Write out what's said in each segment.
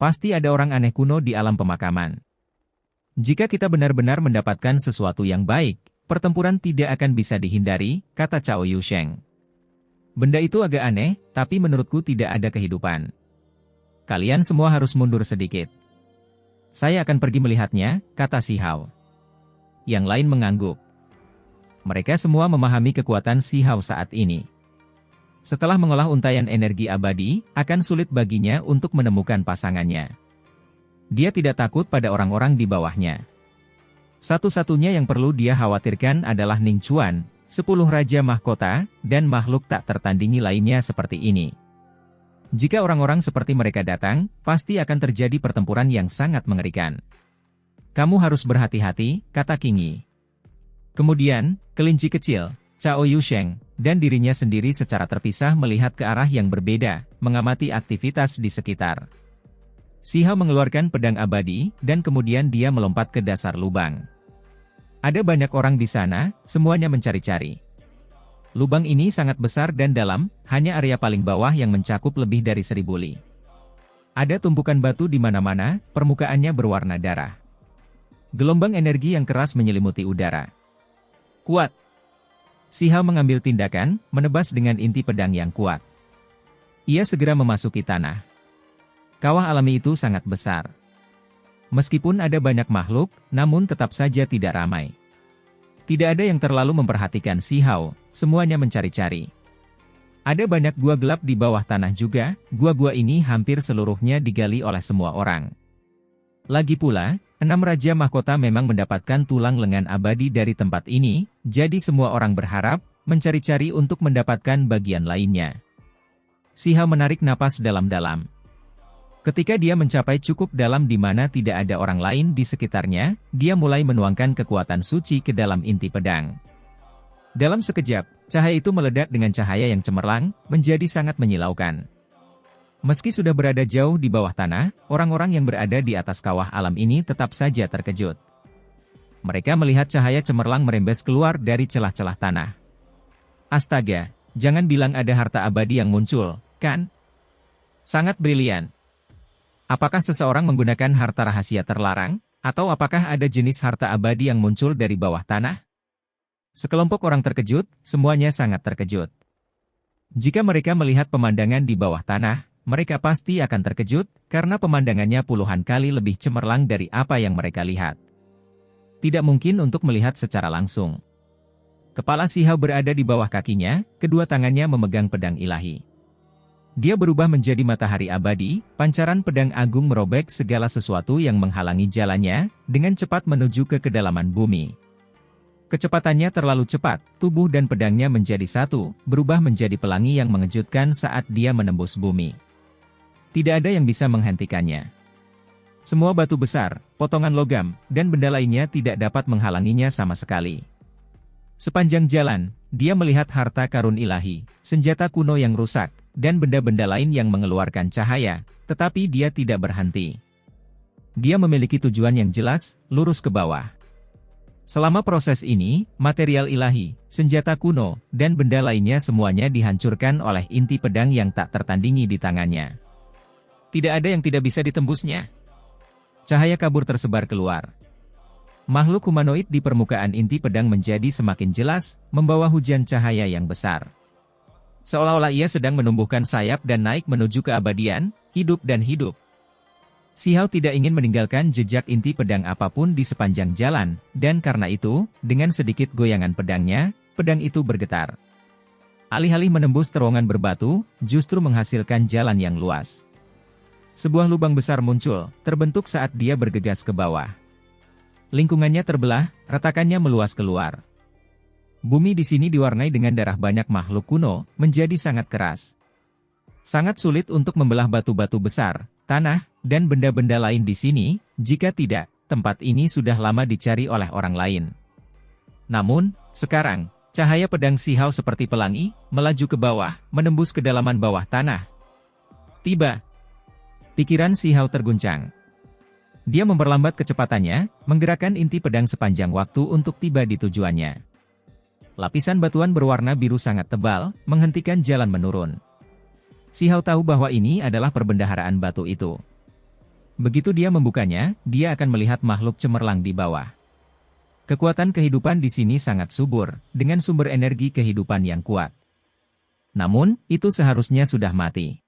Pasti ada orang aneh kuno di alam pemakaman. Jika kita benar-benar mendapatkan sesuatu yang baik, pertempuran tidak akan bisa dihindari, kata Cao Yusheng. Benda itu agak aneh, tapi menurutku tidak ada kehidupan. Kalian semua harus mundur sedikit. Saya akan pergi melihatnya, kata Si Hao. Yang lain mengangguk. Mereka semua memahami kekuatan Si Hao saat ini. Setelah mengolah untaian energi abadi, akan sulit baginya untuk menemukan pasangannya. Dia tidak takut pada orang-orang di bawahnya. Satu-satunya yang perlu dia khawatirkan adalah Ning Chuan, 10 Raja Mahkota, dan makhluk tak tertandingi lainnya seperti ini. Jika orang-orang seperti mereka datang, pasti akan terjadi pertempuran yang sangat mengerikan. Kamu harus berhati-hati, kata King Yi. Kemudian, kelinci kecil, Cao Yusheng, dan dirinya sendiri secara terpisah melihat ke arah yang berbeda, mengamati aktivitas di sekitar. Si Hao mengeluarkan pedang abadi, dan kemudian dia melompat ke dasar lubang. Ada banyak orang di sana, semuanya mencari-cari. Lubang ini sangat besar dan dalam, hanya area paling bawah yang mencakup lebih dari 1000 li. Ada tumpukan batu di mana-mana, permukaannya berwarna darah. Gelombang energi yang keras menyelimuti udara. Kuat. Si Hao mengambil tindakan, menebas dengan inti pedang yang kuat. Ia segera memasuki tanah. Kawah alami itu sangat besar. Meskipun ada banyak makhluk, namun tetap saja tidak ramai. Tidak ada yang terlalu memperhatikan Si Hao, semuanya mencari-cari. Ada banyak gua gelap di bawah tanah juga, gua-gua ini hampir seluruhnya digali oleh semua orang. Lagi pula, 6 Raja Mahkota memang mendapatkan tulang lengan abadi dari tempat ini, jadi semua orang berharap, mencari-cari untuk mendapatkan bagian lainnya. Si Hao menarik napas dalam-dalam. Ketika dia mencapai cukup dalam di mana tidak ada orang lain di sekitarnya, dia mulai menuangkan kekuatan suci ke dalam inti pedang. Dalam sekejap, cahaya itu meledak dengan cahaya yang cemerlang, menjadi sangat menyilaukan. Meski sudah berada jauh di bawah tanah, orang-orang yang berada di atas kawah alam ini tetap saja terkejut. Mereka melihat cahaya cemerlang merembes keluar dari celah-celah tanah. Astaga, jangan bilang ada harta abadi yang muncul, kan? Sangat brilian. Apakah seseorang menggunakan harta rahasia terlarang, atau apakah ada jenis harta abadi yang muncul dari bawah tanah? Sekelompok orang terkejut, semuanya sangat terkejut. Jika mereka melihat pemandangan di bawah tanah, mereka pasti akan terkejut, karena pemandangannya puluhan kali lebih cemerlang dari apa yang mereka lihat. Tidak mungkin untuk melihat secara langsung. Kepala Si Hao berada di bawah kakinya, kedua tangannya memegang pedang ilahi. Dia berubah menjadi matahari abadi, pancaran pedang agung merobek segala sesuatu yang menghalangi jalannya, dengan cepat menuju ke kedalaman bumi. Kecepatannya terlalu cepat, tubuh dan pedangnya menjadi satu, berubah menjadi pelangi yang mengejutkan saat dia menembus bumi. Tidak ada yang bisa menghentikannya. Semua batu besar, potongan logam, dan benda lainnya tidak dapat menghalanginya sama sekali. Sepanjang jalan, dia melihat harta karun ilahi, senjata kuno yang rusak, dan benda-benda lain yang mengeluarkan cahaya, tetapi dia tidak berhenti. Dia memiliki tujuan yang jelas, lurus ke bawah. Selama proses ini, material ilahi, senjata kuno, dan benda lainnya semuanya dihancurkan oleh inti pedang yang tak tertandingi di tangannya. Tidak ada yang tidak bisa ditembusnya. Cahaya kabur tersebar keluar. Makhluk humanoid di permukaan inti pedang menjadi semakin jelas, membawa hujan cahaya yang besar. Seolah-olah ia sedang menumbuhkan sayap dan naik menuju keabadian, hidup dan hidup. Si Hao tidak ingin meninggalkan jejak inti pedang apapun di sepanjang jalan, dan karena itu, dengan sedikit goyangan pedangnya, pedang itu bergetar. Alih-alih menembus terowongan berbatu, justru menghasilkan jalan yang luas. Sebuah lubang besar muncul, terbentuk saat dia bergegas ke bawah. Lingkungannya terbelah, retakannya meluas keluar. Bumi di sini diwarnai dengan darah banyak makhluk kuno, menjadi sangat keras. Sangat sulit untuk membelah batu-batu besar, tanah, dan benda-benda lain di sini, jika tidak, tempat ini sudah lama dicari oleh orang lain. Namun, sekarang, cahaya pedang Si Hao seperti pelangi, melaju ke bawah, menembus kedalaman bawah tanah. Tiba. Pikiran Si Hao terguncang. Dia memperlambat kecepatannya, menggerakkan inti pedang sepanjang waktu untuk tiba di tujuannya. Lapisan batuan berwarna biru sangat tebal, menghentikan jalan menurun. Si Hao tahu bahwa ini adalah perbendaharaan batu itu. Begitu dia membukanya, dia akan melihat makhluk cemerlang di bawah. Kekuatan kehidupan di sini sangat subur, dengan sumber energi kehidupan yang kuat. Namun, itu seharusnya sudah mati.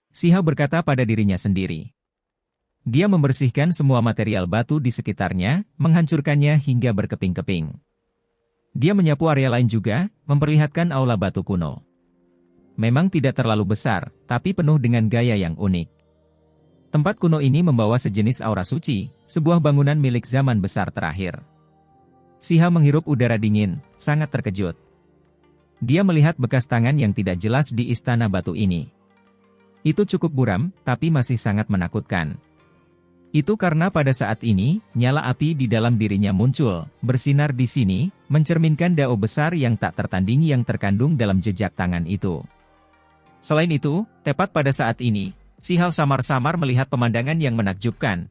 Si Hao berkata pada dirinya sendiri. Dia membersihkan semua material batu di sekitarnya, menghancurkannya hingga berkeping-keping. Dia menyapu area lain juga, memperlihatkan aula batu kuno. Memang tidak terlalu besar, tapi penuh dengan gaya yang unik. Tempat kuno ini membawa sejenis aura suci, sebuah bangunan milik zaman besar terakhir. Si Hao menghirup udara dingin, sangat terkejut. Dia melihat bekas tangan yang tidak jelas di istana batu ini. Itu cukup buram, tapi masih sangat menakutkan. Itu karena pada saat ini, nyala api di dalam dirinya muncul, bersinar di sini, mencerminkan dao besar yang tak tertandingi yang terkandung dalam jejak tangan itu. Selain itu, tepat pada saat ini, Si Hao samar-samar melihat pemandangan yang menakjubkan.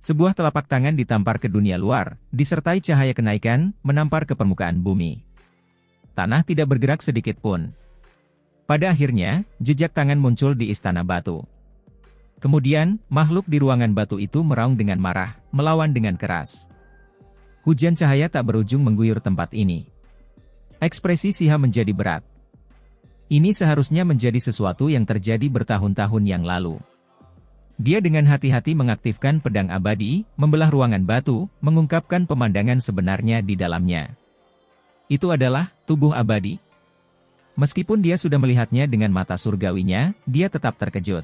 Sebuah telapak tangan ditampar ke dunia luar, disertai cahaya kenaikan, menampar ke permukaan bumi. Tanah tidak bergerak sedikit pun. Pada akhirnya, jejak tangan muncul di istana batu. Kemudian, makhluk di ruangan batu itu meraung dengan marah, melawan dengan keras. Hujan cahaya tak berujung mengguyur tempat ini. Ekspresi Si Hao menjadi berat. Ini seharusnya menjadi sesuatu yang terjadi bertahun-tahun yang lalu. Dia dengan hati-hati mengaktifkan pedang abadi, membelah ruangan batu, mengungkapkan pemandangan sebenarnya di dalamnya. Itu adalah tubuh abadi. Meskipun dia sudah melihatnya dengan mata surgawinya, dia tetap terkejut.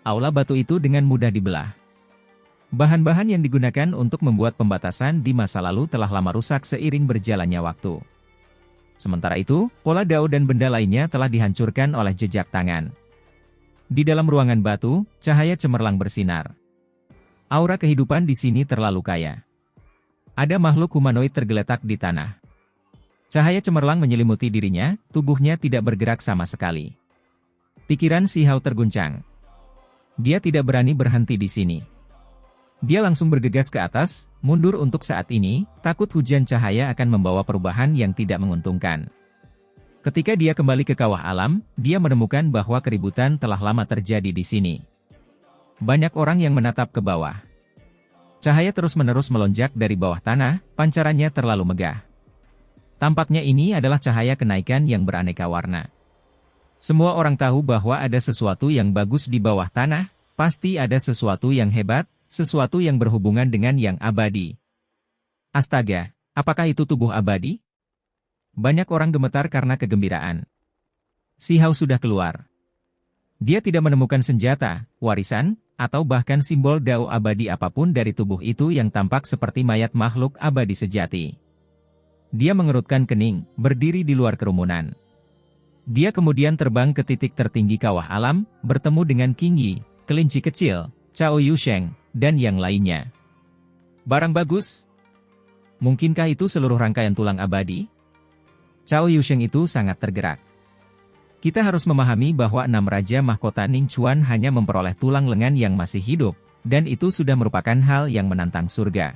Aula batu itu dengan mudah dibelah. Bahan-bahan yang digunakan untuk membuat pembatasan di masa lalu telah lama rusak seiring berjalannya waktu. Sementara itu, pola dao dan benda lainnya telah dihancurkan oleh jejak tangan. Di dalam ruangan batu, cahaya cemerlang bersinar. Aura kehidupan di sini terlalu kaya. Ada makhluk humanoid tergeletak di tanah. Cahaya cemerlang menyelimuti dirinya, tubuhnya tidak bergerak sama sekali. Pikiran Si Hao terguncang. Dia tidak berani berhenti di sini. Dia langsung bergegas ke atas, mundur untuk saat ini, takut hujan cahaya akan membawa perubahan yang tidak menguntungkan. Ketika dia kembali ke kawah alam, dia menemukan bahwa keributan telah lama terjadi di sini. Banyak orang yang menatap ke bawah. Cahaya terus-menerus melonjak dari bawah tanah, pancarannya terlalu megah. Tampaknya ini adalah cahaya kenaikan yang beraneka warna. Semua orang tahu bahwa ada sesuatu yang bagus di bawah tanah, pasti ada sesuatu yang hebat, sesuatu yang berhubungan dengan yang abadi. Astaga, apakah itu tubuh abadi? Banyak orang gemetar karena kegembiraan. Si Hao sudah keluar. Dia tidak menemukan senjata, warisan, atau bahkan simbol dao abadi apapun dari tubuh itu yang tampak seperti mayat makhluk abadi sejati. Dia mengerutkan kening, berdiri di luar kerumunan. Dia kemudian terbang ke titik tertinggi kawah alam, bertemu dengan King Yi, kelinci kecil, Cao Yusheng, dan yang lainnya. Barang bagus? Mungkinkah itu seluruh rangkaian tulang abadi? Cao Yusheng itu sangat tergerak. Kita harus memahami bahwa 6 raja mahkota Ning Chuan hanya memperoleh tulang lengan yang masih hidup, dan itu sudah merupakan hal yang menantang surga.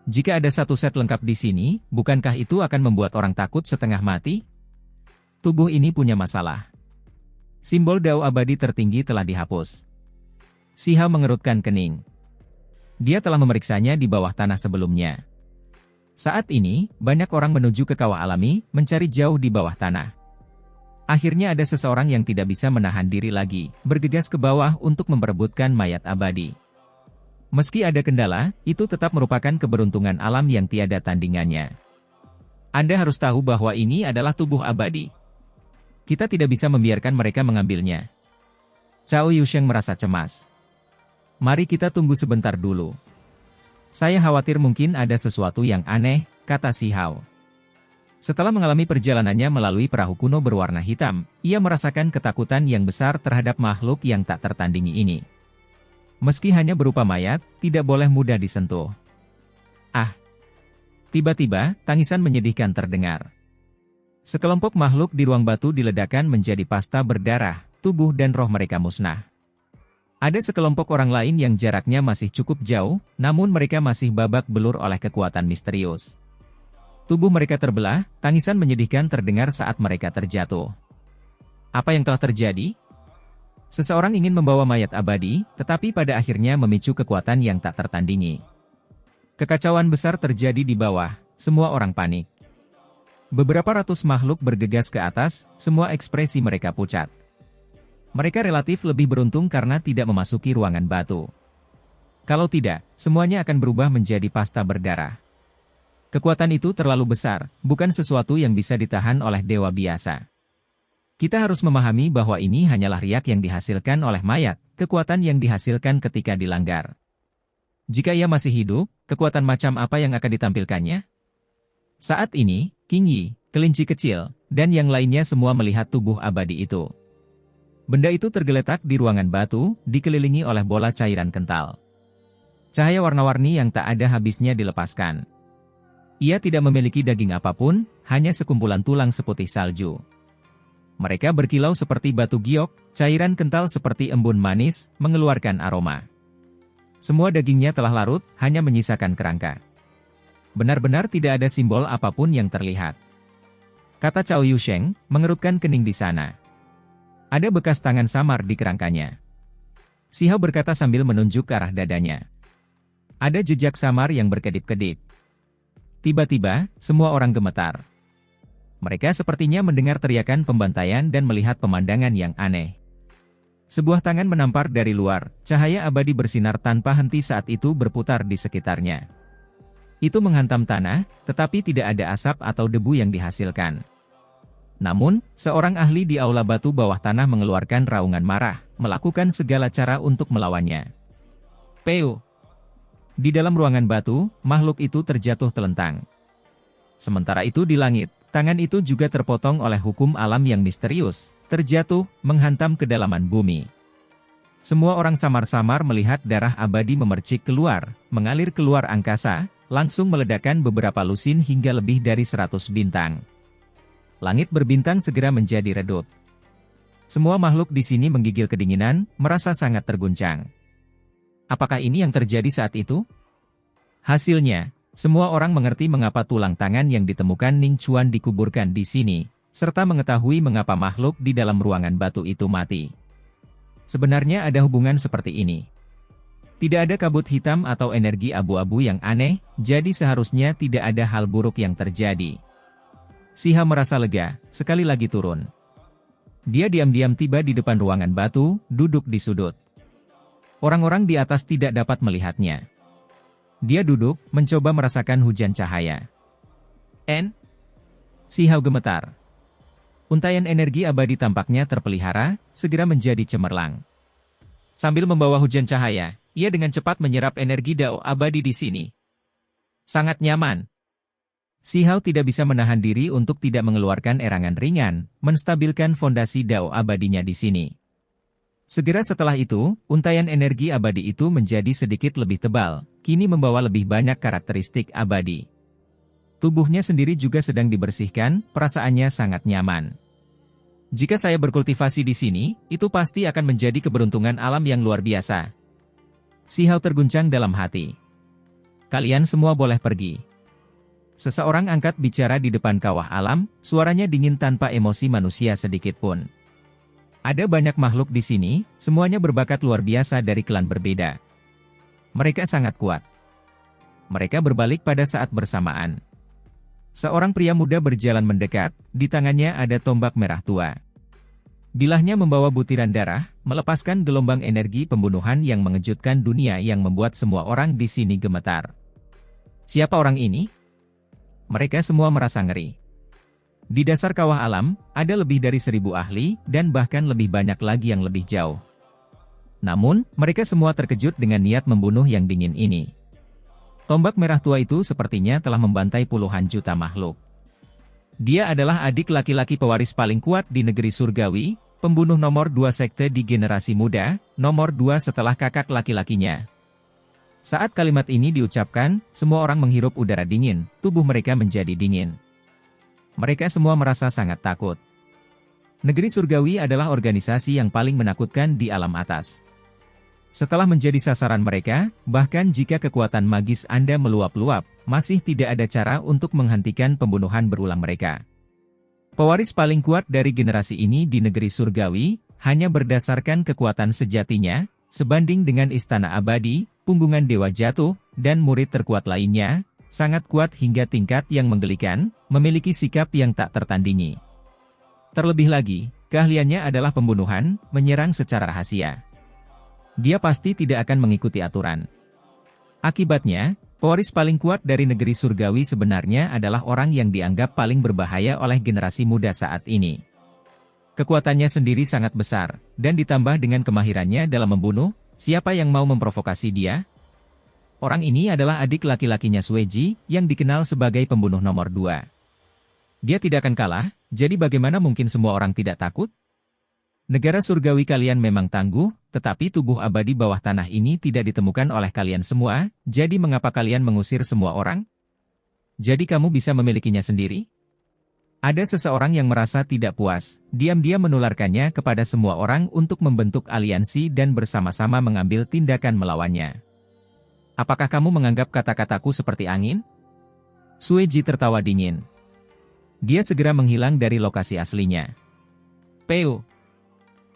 Jika ada satu set lengkap di sini, bukankah itu akan membuat orang takut setengah mati? Tubuh ini punya masalah. Simbol dao abadi tertinggi telah dihapus. Si Hao mengerutkan kening. Dia telah memeriksanya di bawah tanah sebelumnya. Saat ini, banyak orang menuju ke kawah alami, mencari jauh di bawah tanah. Akhirnya ada seseorang yang tidak bisa menahan diri lagi, bergegas ke bawah untuk memperebutkan mayat abadi. Meski ada kendala, itu tetap merupakan keberuntungan alam yang tiada tandingannya. Anda harus tahu bahwa ini adalah tubuh abadi. Kita tidak bisa membiarkan mereka mengambilnya. Cao Yusheng merasa cemas. Mari kita tunggu sebentar dulu. Saya khawatir mungkin ada sesuatu yang aneh, kata Si Hao. Setelah mengalami perjalanannya melalui perahu kuno berwarna hitam, ia merasakan ketakutan yang besar terhadap makhluk yang tak tertandingi ini. Meski hanya berupa mayat, tidak boleh mudah disentuh. Ah! Tiba-tiba, tangisan menyedihkan terdengar. Sekelompok makhluk di ruang batu diledakkan menjadi pasta berdarah, tubuh dan roh mereka musnah. Ada sekelompok orang lain yang jaraknya masih cukup jauh, namun mereka masih babak belur oleh kekuatan misterius. Tubuh mereka terbelah, tangisan menyedihkan terdengar saat mereka terjatuh. Apa yang telah terjadi? Seseorang ingin membawa mayat abadi, tetapi pada akhirnya memicu kekuatan yang tak tertandingi. Kekacauan besar terjadi di bawah, semua orang panik. Beberapa ratus makhluk bergegas ke atas, semua ekspresi mereka pucat. Mereka relatif lebih beruntung karena tidak memasuki ruangan batu. Kalau tidak, semuanya akan berubah menjadi pasta berdarah. Kekuatan itu terlalu besar, bukan sesuatu yang bisa ditahan oleh dewa biasa. Kita harus memahami bahwa ini hanyalah riak yang dihasilkan oleh mayat, kekuatan yang dihasilkan ketika dilanggar. Jika ia masih hidup, kekuatan macam apa yang akan ditampilkannya? Saat ini, King Yi, kelinci kecil, dan yang lainnya semua melihat tubuh abadi itu. Benda itu tergeletak di ruangan batu, dikelilingi oleh bola cairan kental. Cahaya warna-warni yang tak ada habisnya dilepaskan. Ia tidak memiliki daging apapun, hanya sekumpulan tulang seputih salju. Mereka berkilau seperti batu giok, cairan kental seperti embun manis, mengeluarkan aroma. Semua dagingnya telah larut, hanya menyisakan kerangka. Benar-benar tidak ada simbol apapun yang terlihat. Kata Cao Yusheng, mengerutkan kening di sana. Ada bekas tangan samar di kerangkanya. Si Hao berkata sambil menunjuk ke arah dadanya. Ada jejak samar yang berkedip-kedip. Tiba-tiba, semua orang gemetar. Mereka sepertinya mendengar teriakan pembantaian dan melihat pemandangan yang aneh. Sebuah tangan menampar dari luar, cahaya abadi bersinar tanpa henti saat itu berputar di sekitarnya. Itu menghantam tanah, tetapi tidak ada asap atau debu yang dihasilkan. Namun, seorang ahli di aula batu bawah tanah mengeluarkan raungan marah, melakukan segala cara untuk melawannya. Peu! Di dalam ruangan batu, makhluk itu terjatuh telentang. Sementara itu di langit, tangan itu juga terpotong oleh hukum alam yang misterius, terjatuh, menghantam kedalaman bumi. Semua orang samar-samar melihat darah abadi memercik keluar, mengalir keluar angkasa, langsung meledakkan beberapa lusin hingga lebih dari 100 bintang. Langit berbintang segera menjadi redup. Semua makhluk di sini menggigil kedinginan, merasa sangat terguncang. Apakah ini yang terjadi saat itu? Hasilnya, semua orang mengerti mengapa tulang tangan yang ditemukan Ning Chuan dikuburkan di sini, serta mengetahui mengapa makhluk di dalam ruangan batu itu mati. Sebenarnya ada hubungan seperti ini. Tidak ada kabut hitam atau energi abu-abu yang aneh, jadi seharusnya tidak ada hal buruk yang terjadi. Si Ha merasa lega, sekali lagi turun. Dia diam-diam tiba di depan ruangan batu, duduk di sudut. Orang-orang di atas tidak dapat melihatnya. Dia duduk, mencoba merasakan hujan cahaya. Si Hao gemetar. Untaian energi abadi tampaknya terpelihara, segera menjadi cemerlang. Sambil membawa hujan cahaya, ia dengan cepat menyerap energi dao abadi di sini. Sangat nyaman. Si Hao tidak bisa menahan diri untuk tidak mengeluarkan erangan ringan, menstabilkan fondasi dao abadinya di sini. Segera setelah itu, untaian energi abadi itu menjadi sedikit lebih tebal, kini membawa lebih banyak karakteristik abadi. Tubuhnya sendiri juga sedang dibersihkan, perasaannya sangat nyaman. Jika saya berkultivasi di sini, itu pasti akan menjadi keberuntungan alam yang luar biasa. Si Hao terguncang dalam hati. Kalian semua boleh pergi. Seseorang angkat bicara di depan kawah alam, suaranya dingin tanpa emosi manusia sedikit pun. Ada banyak makhluk di sini, semuanya berbakat luar biasa dari klan berbeda. Mereka sangat kuat. Mereka berbalik pada saat bersamaan. Seorang pria muda berjalan mendekat, di tangannya ada tombak merah tua. Bilahnya membawa butiran darah, melepaskan gelombang energi pembunuhan yang mengejutkan dunia yang membuat semua orang di sini gemetar. Siapa orang ini? Mereka semua merasa ngeri. Di dasar kawah alam, ada lebih dari 1000 ahli, dan bahkan lebih banyak lagi yang lebih jauh. Namun, mereka semua terkejut dengan niat membunuh yang dingin ini. Tombak merah tua itu sepertinya telah membantai puluhan juta makhluk. Dia adalah adik laki-laki pewaris paling kuat di negeri surgawi, pembunuh nomor 2 sekte di generasi muda, nomor 2 setelah kakak laki-lakinya. Saat kalimat ini diucapkan, semua orang menghirup udara dingin, tubuh mereka menjadi dingin. Mereka semua merasa sangat takut. Negeri surgawi adalah organisasi yang paling menakutkan di alam atas. Setelah menjadi sasaran mereka, bahkan jika kekuatan magis Anda meluap-luap, masih tidak ada cara untuk menghentikan pembunuhan berulang mereka. Pewaris paling kuat dari generasi ini di negeri surgawi, hanya berdasarkan kekuatan sejatinya, sebanding dengan istana abadi, punggungan dewa jatuh, dan murid terkuat lainnya, sangat kuat hingga tingkat yang menggelikan, memiliki sikap yang tak tertandingi. Terlebih lagi, keahliannya adalah pembunuhan, menyerang secara rahasia. Dia pasti tidak akan mengikuti aturan. Akibatnya, pewaris paling kuat dari negeri surgawi sebenarnya adalah orang yang dianggap paling berbahaya oleh generasi muda saat ini. Kekuatannya sendiri sangat besar, dan ditambah dengan kemahirannya dalam membunuh, siapa yang mau memprovokasi dia? Orang ini adalah adik laki-lakinya Sueji, yang dikenal sebagai pembunuh nomor 2. Dia tidak akan kalah, jadi bagaimana mungkin semua orang tidak takut? Negara surgawi kalian memang tangguh, tetapi tubuh abadi bawah tanah ini tidak ditemukan oleh kalian semua, jadi mengapa kalian mengusir semua orang? Jadi kamu bisa memilikinya sendiri? Ada seseorang yang merasa tidak puas, diam-diam menularkannya kepada semua orang untuk membentuk aliansi dan bersama-sama mengambil tindakan melawannya. Apakah kamu menganggap kata-kataku seperti angin? Sueji tertawa dingin. Dia segera menghilang dari lokasi aslinya. Peu.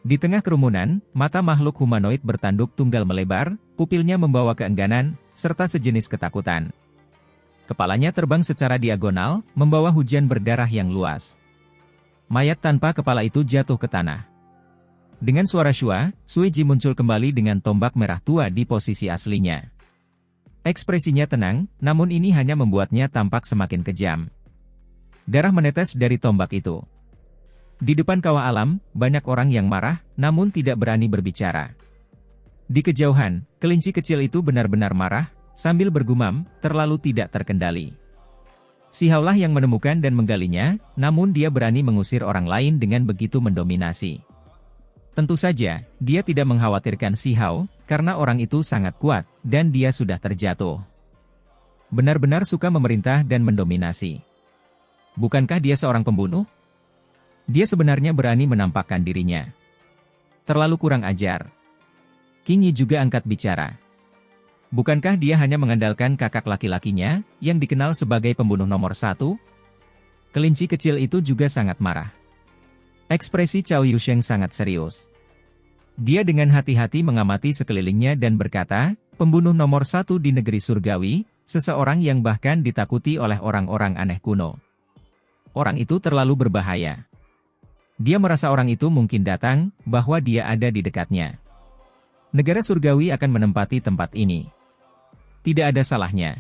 Di tengah kerumunan, mata makhluk humanoid bertanduk tunggal melebar, pupilnya membawa keengganan, serta sejenis ketakutan. Kepalanya terbang secara diagonal, membawa hujan berdarah yang luas. Mayat tanpa kepala itu jatuh ke tanah. Dengan suara syua, Sueji muncul kembali dengan tombak merah tua di posisi aslinya. Ekspresinya tenang, namun ini hanya membuatnya tampak semakin kejam. Darah menetes dari tombak itu. Di depan kawah alam, banyak orang yang marah, namun tidak berani berbicara. Di kejauhan, kelinci kecil itu benar-benar marah, sambil bergumam, terlalu tidak terkendali. Sihaulah yang menemukan dan menggalinya, namun dia berani mengusir orang lain dengan begitu mendominasi. Tentu saja, dia tidak mengkhawatirkan Sihau, karena orang itu sangat kuat, dan dia sudah terjatuh. Benar-benar suka memerintah dan mendominasi. Bukankah dia seorang pembunuh? Dia sebenarnya berani menampakkan dirinya. Terlalu kurang ajar. King Yi juga angkat bicara. Bukankah dia hanya mengandalkan kakak laki-lakinya, yang dikenal sebagai pembunuh nomor 1? Kelinci kecil itu juga sangat marah. Ekspresi Cao Yusheng sangat serius. Dia dengan hati-hati mengamati sekelilingnya dan berkata, pembunuh nomor 1 di negeri surgawi, seseorang yang bahkan ditakuti oleh orang-orang aneh kuno. Orang itu terlalu berbahaya. Dia merasa orang itu mungkin datang, bahwa dia ada di dekatnya. Negara surgawi akan menempati tempat ini. Tidak ada salahnya.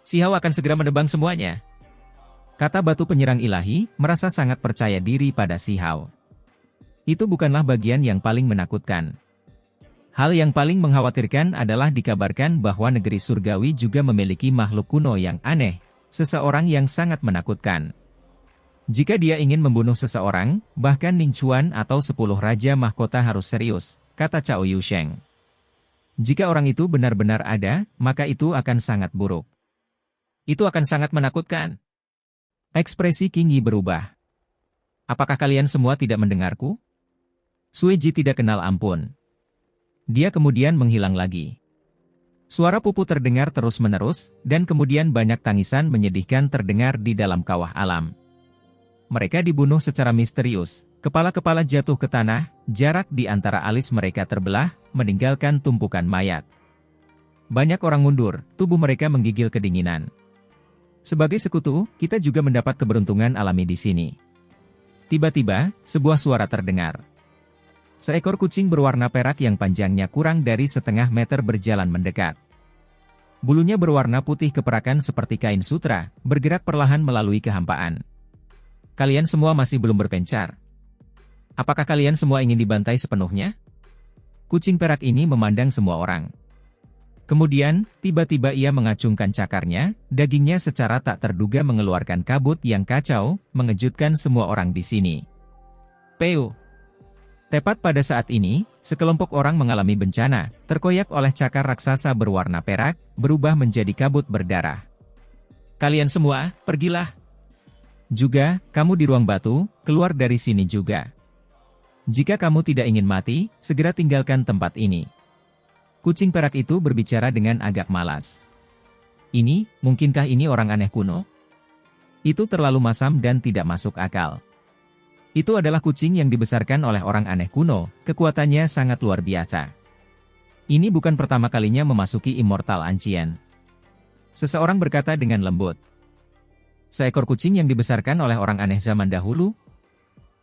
Sihau akan segera menebang semuanya. Kata batu penyerang ilahi, merasa sangat percaya diri pada Sihau. Itu bukanlah bagian yang paling menakutkan. Hal yang paling mengkhawatirkan adalah dikabarkan bahwa negeri surgawi juga memiliki makhluk kuno yang aneh, seseorang yang sangat menakutkan. Jika dia ingin membunuh seseorang, bahkan Ning Chuan atau 10 raja mahkota harus serius, kata Cao Yusheng. Jika orang itu benar-benar ada, maka itu akan sangat buruk. Itu akan sangat menakutkan. Ekspresi King Yi berubah. Apakah kalian semua tidak mendengarku? Sueji tidak kenal ampun. Dia kemudian menghilang lagi. Suara pupu terdengar terus-menerus, dan kemudian banyak tangisan menyedihkan terdengar di dalam kawah alam. Mereka dibunuh secara misterius, kepala-kepala jatuh ke tanah, jarak di antara alis mereka terbelah, meninggalkan tumpukan mayat. Banyak orang mundur, tubuh mereka menggigil kedinginan. Sebagai sekutu, kita juga mendapat keberuntungan alami di sini. Tiba-tiba, sebuah suara terdengar. Seekor kucing berwarna perak yang panjangnya kurang dari setengah meter berjalan mendekat. Bulunya berwarna putih keperakan seperti kain sutra, bergerak perlahan melalui kehampaan. Kalian semua masih belum berpencar. Apakah kalian semua ingin dibantai sepenuhnya? Kucing perak ini memandang semua orang. Kemudian, tiba-tiba ia mengacungkan cakarnya, dagingnya secara tak terduga mengeluarkan kabut yang kacau, mengejutkan semua orang di sini. Peu. Tepat pada saat ini, sekelompok orang mengalami bencana, terkoyak oleh cakar raksasa berwarna perak, berubah menjadi kabut berdarah. Kalian semua, pergilah. Juga, kamu di ruang batu, keluar dari sini juga. Jika kamu tidak ingin mati, segera tinggalkan tempat ini. Kucing perak itu berbicara dengan agak malas. Mungkinkah ini orang aneh kuno? Itu terlalu masam dan tidak masuk akal. Itu adalah kucing yang dibesarkan oleh orang aneh kuno, kekuatannya sangat luar biasa. Ini bukan pertama kalinya memasuki Immortal Ancient. Seseorang berkata dengan lembut. Seekor kucing yang dibesarkan oleh orang aneh zaman dahulu?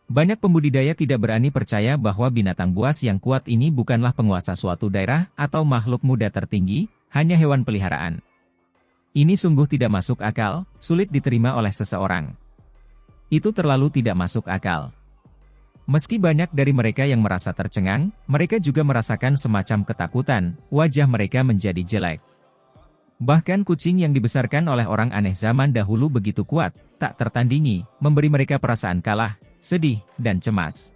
Banyak pembudidaya tidak berani percaya bahwa binatang buas yang kuat ini bukanlah penguasa suatu daerah atau makhluk muda tertinggi, hanya hewan peliharaan. Ini sungguh tidak masuk akal, sulit diterima oleh seseorang. Itu terlalu tidak masuk akal. Meski banyak dari mereka yang merasa tercengang, mereka juga merasakan semacam ketakutan, wajah mereka menjadi jelek. Bahkan kucing yang dibesarkan oleh orang aneh zaman dahulu begitu kuat, tak tertandingi, memberi mereka perasaan kalah, sedih, dan cemas.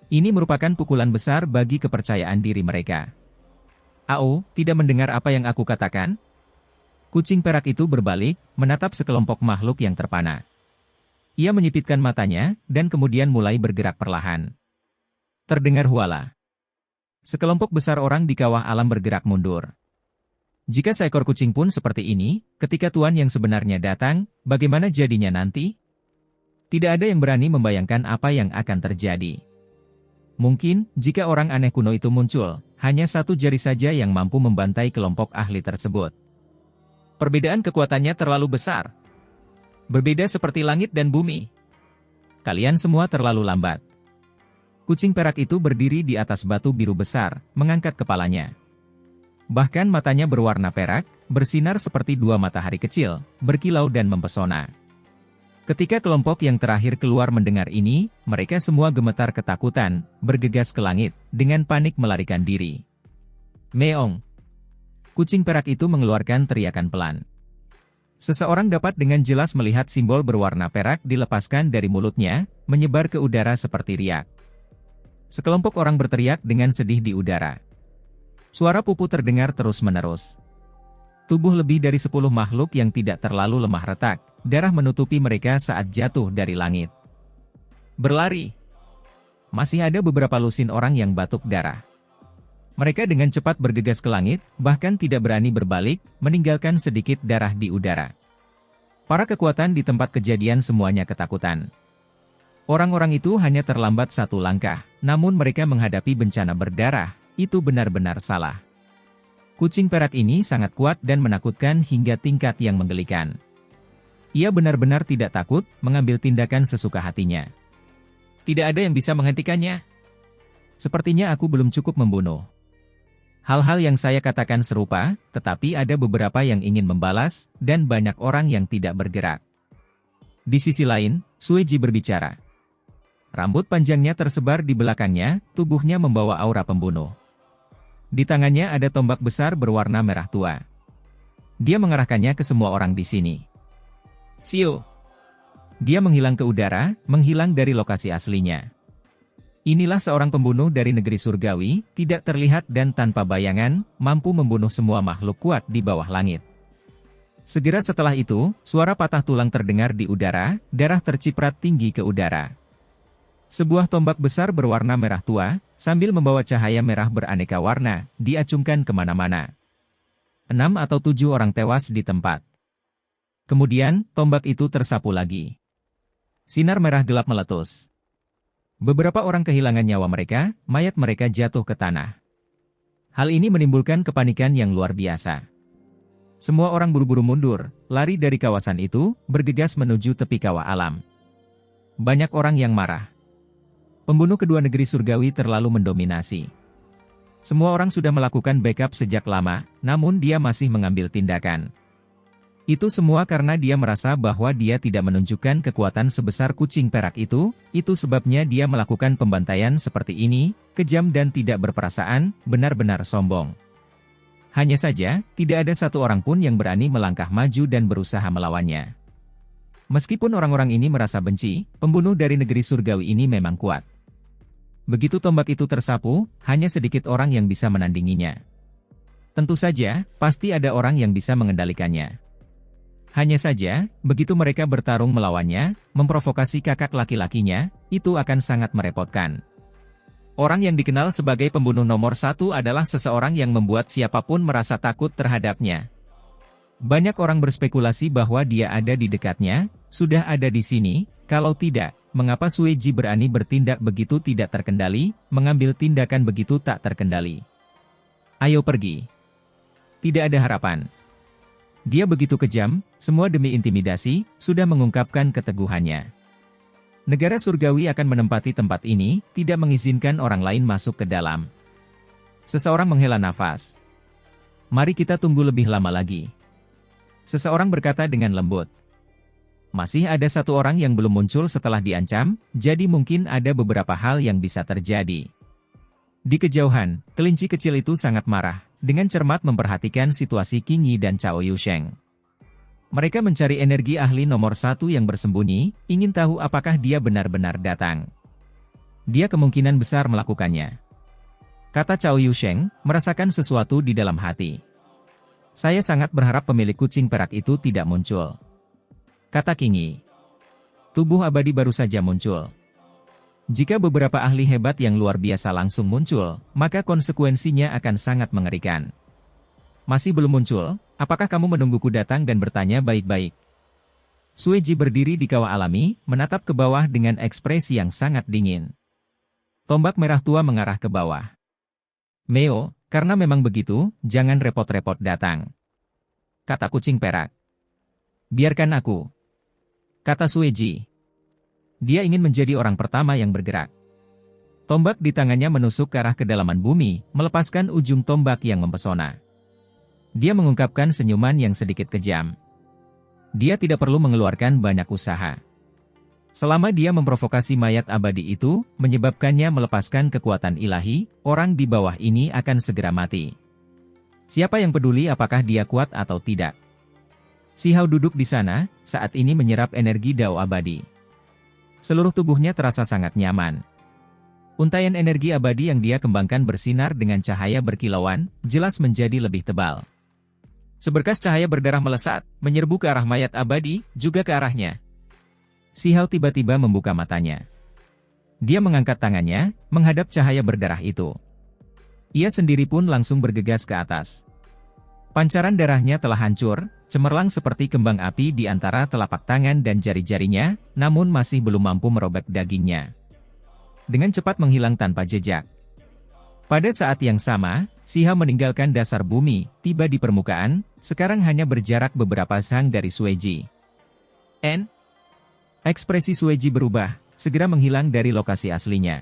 Ini merupakan pukulan besar bagi kepercayaan diri mereka. "Ao, tidak mendengar apa yang aku katakan?" Kucing perak itu berbalik, menatap sekelompok makhluk yang terpana. Ia menyipitkan matanya, dan kemudian mulai bergerak perlahan. Terdengar huala. Sekelompok besar orang di kawah alam bergerak mundur. Jika seekor kucing pun seperti ini, ketika tuan yang sebenarnya datang, bagaimana jadinya nanti? Tidak ada yang berani membayangkan apa yang akan terjadi. Mungkin, jika orang aneh kuno itu muncul, hanya satu jari saja yang mampu membantai kelompok ahli tersebut. Perbedaan kekuatannya terlalu besar. Berbeda seperti langit dan bumi. Kalian semua terlalu lambat. Kucing perak itu berdiri di atas batu biru besar, mengangkat kepalanya. Bahkan matanya berwarna perak, bersinar seperti dua matahari kecil, berkilau dan mempesona. Ketika kelompok yang terakhir keluar mendengar ini, mereka semua gemetar ketakutan, bergegas ke langit, dengan panik melarikan diri. Meong. Kucing perak itu mengeluarkan teriakan pelan. Seseorang dapat dengan jelas melihat simbol berwarna perak dilepaskan dari mulutnya, menyebar ke udara seperti riak. Sekelompok orang berteriak dengan sedih di udara. Suara pupu terdengar terus-menerus. Tubuh lebih dari 10 makhluk yang tidak terlalu lemah retak, darah menutupi mereka saat jatuh dari langit. Berlari. Masih ada beberapa lusin orang yang batuk darah. Mereka dengan cepat bergegas ke langit, bahkan tidak berani berbalik, meninggalkan sedikit darah di udara. Para kekuatan di tempat kejadian semuanya ketakutan. Orang-orang itu hanya terlambat satu langkah, namun mereka menghadapi bencana berdarah, itu benar-benar salah. Kucing perak ini sangat kuat dan menakutkan hingga tingkat yang menggelikan. Ia benar-benar tidak takut mengambil tindakan sesuka hatinya. Tidak ada yang bisa menghentikannya. Sepertinya aku belum cukup membunuh. Hal-hal yang saya katakan serupa, tetapi ada beberapa yang ingin membalas, dan banyak orang yang tidak bergerak. Di sisi lain, Sueji berbicara. Rambut panjangnya tersebar di belakangnya, tubuhnya membawa aura pembunuh. Di tangannya ada tombak besar berwarna merah tua. Dia mengarahkannya ke semua orang di sini. Siu. Dia menghilang ke udara, menghilang dari lokasi aslinya. Inilah seorang pembunuh dari negeri surgawi, tidak terlihat dan tanpa bayangan, mampu membunuh semua makhluk kuat di bawah langit. Segera setelah itu, suara patah tulang terdengar di udara, darah terciprat tinggi ke udara. Sebuah tombak besar berwarna merah tua, sambil membawa cahaya merah beraneka warna, diacungkan kemana-mana. 6 atau 7 orang tewas di tempat. Kemudian, tombak itu tersapu lagi. Sinar merah gelap meletus. Beberapa orang kehilangan nyawa mereka, mayat mereka jatuh ke tanah. Hal ini menimbulkan kepanikan yang luar biasa. Semua orang buru-buru mundur, lari dari kawasan itu, bergegas menuju tepi kawah alam. Banyak orang yang marah. Pembunuh kedua negeri surgawi terlalu mendominasi. Semua orang sudah melakukan backup sejak lama, namun dia masih mengambil tindakan. Itu semua karena dia merasa bahwa dia tidak menunjukkan kekuatan sebesar kucing perak itu sebabnya dia melakukan pembantaian seperti ini, kejam dan tidak berperasaan, benar-benar sombong. Hanya saja, tidak ada satu orang pun yang berani melangkah maju dan berusaha melawannya. Meskipun orang-orang ini merasa benci, pembunuh dari negeri surgawi ini memang kuat. Begitu tombak itu tersapu, hanya sedikit orang yang bisa menandinginya. Tentu saja, pasti ada orang yang bisa mengendalikannya. Hanya saja, begitu mereka bertarung melawannya, memprovokasi kakak laki-lakinya, itu akan sangat merepotkan. Orang yang dikenal sebagai pembunuh nomor 1 adalah seseorang yang membuat siapapun merasa takut terhadapnya. Banyak orang berspekulasi bahwa dia ada di dekatnya, sudah ada di sini, Kalau tidak, mengapa Sueji berani bertindak begitu tidak terkendali, mengambil tindakan begitu tak terkendali? Ayo pergi. Tidak ada harapan. Dia begitu kejam, semua demi intimidasi, sudah mengungkapkan keteguhannya. Negara surgawi akan menempati tempat ini, tidak mengizinkan orang lain masuk ke dalam. Seseorang menghela nafas. Mari kita tunggu lebih lama lagi. Seseorang berkata dengan lembut. Masih ada satu orang yang belum muncul setelah diancam, jadi mungkin ada beberapa hal yang bisa terjadi. Di kejauhan, kelinci kecil itu sangat marah, dengan cermat memperhatikan situasi Qing Yi dan Cao Yusheng. Mereka mencari energi ahli nomor 1 yang bersembunyi, ingin tahu apakah dia benar-benar datang. Dia kemungkinan besar melakukannya. Kata Cao Yusheng, merasakan sesuatu di dalam hati. Saya sangat berharap pemilik kucing perak itu tidak muncul. Kata Qing Yi. Tubuh abadi baru saja muncul. Jika beberapa ahli hebat yang luar biasa langsung muncul, maka konsekuensinya akan sangat mengerikan. Masih belum muncul, apakah kamu menungguku datang dan bertanya baik-baik? Sueji berdiri di kawah alami, menatap ke bawah dengan ekspresi yang sangat dingin. Tombak merah tua mengarah ke bawah. Meo, karena memang begitu, jangan repot-repot datang. Kata kucing perak. Biarkan aku. Kata Sueji. Dia ingin menjadi orang pertama yang bergerak. Tombak di tangannya menusuk ke arah kedalaman bumi, melepaskan ujung tombak yang mempesona. Dia mengungkapkan senyuman yang sedikit kejam. Dia tidak perlu mengeluarkan banyak usaha. Selama dia memprovokasi mayat abadi itu, menyebabkannya melepaskan kekuatan ilahi, orang di bawah ini akan segera mati. Siapa yang peduli apakah dia kuat atau tidak? Si Hao duduk di sana, saat ini menyerap energi Dao abadi. Seluruh tubuhnya terasa sangat nyaman. Untaian energi abadi yang dia kembangkan bersinar dengan cahaya berkilauan, jelas menjadi lebih tebal. Seberkas cahaya berdarah melesat, menyerbu ke arah mayat abadi, juga ke arahnya. Si Hao tiba-tiba membuka matanya. Dia mengangkat tangannya, menghadap cahaya berdarah itu. Ia sendiri pun langsung bergegas ke atas. Pancaran darahnya telah hancur, cemerlang seperti kembang api di antara telapak tangan dan jari-jarinya, namun masih belum mampu merobek dagingnya. Dengan cepat menghilang tanpa jejak. Pada saat yang sama, si Hao meninggalkan dasar bumi, tiba di permukaan, sekarang hanya berjarak beberapa sang dari Sueji. Ekspresi Sueji berubah, segera menghilang dari lokasi aslinya.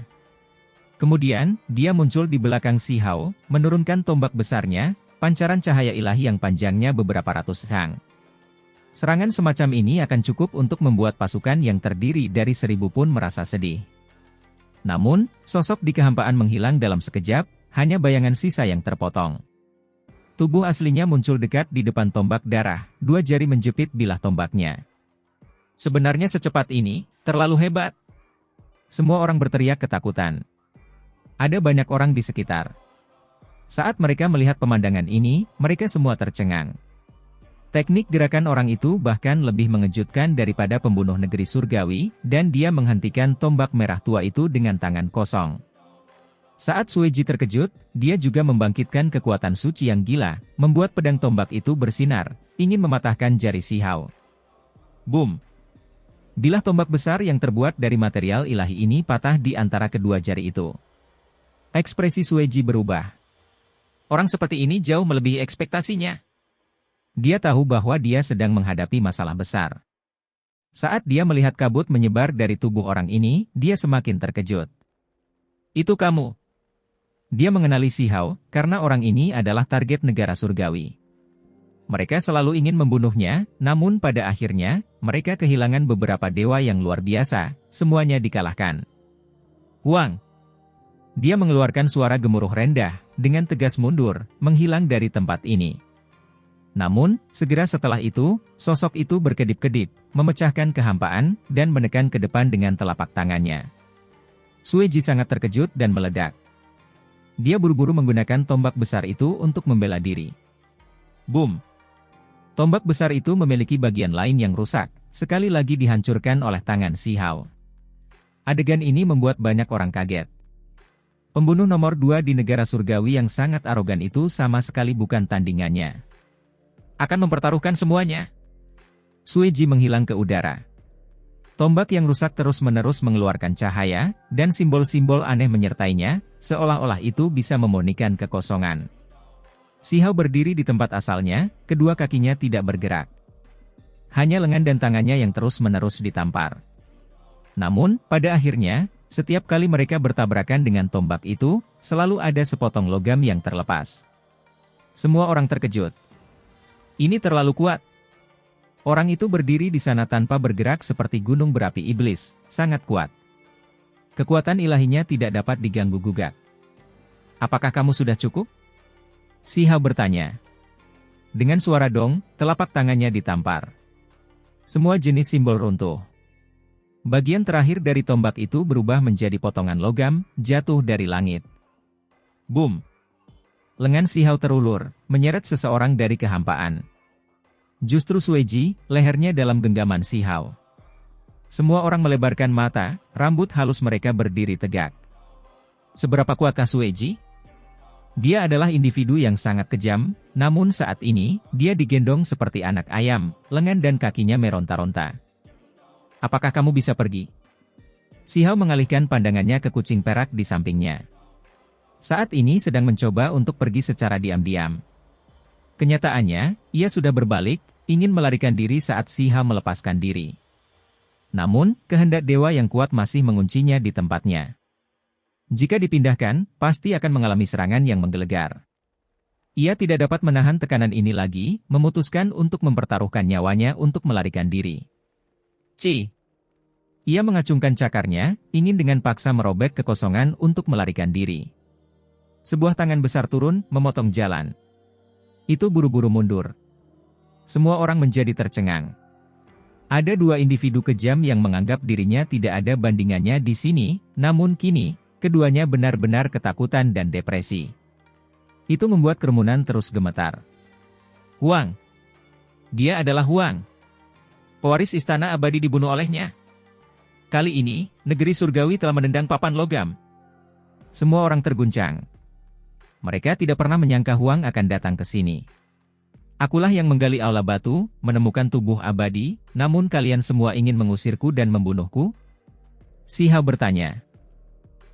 Kemudian, dia muncul di belakang si Hao, menurunkan tombak besarnya, pancaran cahaya ilahi yang panjangnya beberapa ratus sang. Serangan semacam ini akan cukup untuk membuat pasukan yang terdiri dari 1000 pun merasa sedih. Namun, sosok di kehampaan menghilang dalam sekejap, hanya bayangan sisa yang terpotong. Tubuh aslinya muncul dekat di depan tombak darah, 2 jari menjepit bilah tombaknya. Sebenarnya secepat ini, terlalu hebat. Semua orang berteriak ketakutan. Ada banyak orang di sekitar. Saat mereka melihat pemandangan ini, mereka semua tercengang. Teknik gerakan orang itu bahkan lebih mengejutkan daripada pembunuh negeri surgawi, dan dia menghentikan tombak merah tua itu dengan tangan kosong. Saat Sueji terkejut, dia juga membangkitkan kekuatan suci yang gila, membuat pedang tombak itu bersinar, ingin mematahkan jari si Hao. Boom! Bilah tombak besar yang terbuat dari material ilahi ini patah di antara kedua jari itu. Ekspresi Sueji berubah. Orang seperti ini jauh melebihi ekspektasinya. Dia tahu bahwa dia sedang menghadapi masalah besar. Saat dia melihat kabut menyebar dari tubuh orang ini, dia semakin terkejut. Itu kamu. Dia mengenali si Hao, karena orang ini adalah target negara surgawi. Mereka selalu ingin membunuhnya, namun pada akhirnya, mereka kehilangan beberapa dewa yang luar biasa, semuanya dikalahkan. Huang. Dia mengeluarkan suara gemuruh rendah, dengan tegas mundur, menghilang dari tempat ini. Namun, segera setelah itu, sosok itu berkedip-kedip, memecahkan kehampaan, dan menekan ke depan dengan telapak tangannya. Sueji sangat terkejut dan meledak. Dia buru-buru menggunakan tombak besar itu untuk membela diri. Boom! Tombak besar itu memiliki bagian lain yang rusak, sekali lagi dihancurkan oleh tangan si Hao. Adegan ini membuat banyak orang kaget. Pembunuh nomor 2 di negara surgawi yang sangat arogan itu sama sekali bukan tandingannya. Akan mempertaruhkan semuanya. Sueji menghilang ke udara. Tombak yang rusak terus-menerus mengeluarkan cahaya, dan simbol-simbol aneh menyertainya, seolah-olah itu bisa memurnikan kekosongan. Si Hao berdiri di tempat asalnya, kedua kakinya tidak bergerak. Hanya lengan dan tangannya yang terus-menerus ditampar. Namun, pada akhirnya, setiap kali mereka bertabrakan dengan tombak itu, selalu ada sepotong logam yang terlepas. Semua orang terkejut. Ini terlalu kuat. Orang itu berdiri di sana tanpa bergerak seperti gunung berapi iblis, sangat kuat. Kekuatan ilahinya tidak dapat diganggu-gugat. Apakah kamu sudah cukup? Si Hao bertanya. Dengan suara dong, telapak tangannya ditampar. Semua jenis simbol runtuh. Bagian terakhir dari tombak itu berubah menjadi potongan logam, jatuh dari langit. Boom! Lengan Si Hao terulur, menyeret seseorang dari kehampaan. Justru Sueji, lehernya dalam genggaman Si Hao. Semua orang melebarkan mata, rambut halus mereka berdiri tegak. Seberapa kuatkah Sueji? Dia adalah individu yang sangat kejam, namun saat ini, dia digendong seperti anak ayam, lengan dan kakinya meronta-ronta. Apakah kamu bisa pergi? Si Hao mengalihkan pandangannya ke kucing perak di sampingnya. Saat ini sedang mencoba untuk pergi secara diam-diam. Kenyataannya, ia sudah berbalik, ingin melarikan diri saat Si Hao melepaskan diri. Namun, kehendak dewa yang kuat masih menguncinya di tempatnya. Jika dipindahkan, pasti akan mengalami serangan yang menggelegar. Ia tidak dapat menahan tekanan ini lagi, memutuskan untuk mempertaruhkan nyawanya untuk melarikan diri. Ia mengacungkan cakarnya, ingin dengan paksa merobek kekosongan untuk melarikan diri. Sebuah tangan besar turun, memotong jalan. Itu buru-buru mundur. Semua orang menjadi tercengang. Ada dua individu kejam yang menganggap dirinya tidak ada bandingannya di sini, namun kini, keduanya benar-benar ketakutan dan depresi. Itu membuat kerumunan terus gemetar. Huang! Dia adalah Huang! Pewaris istana abadi dibunuh olehnya. Kali ini, negeri surgawi telah menendang papan logam. Semua orang terguncang. Mereka tidak pernah menyangka Huang akan datang ke sini. Akulah yang menggali aula batu, menemukan tubuh abadi, namun kalian semua ingin mengusirku dan membunuhku? Si Hao bertanya.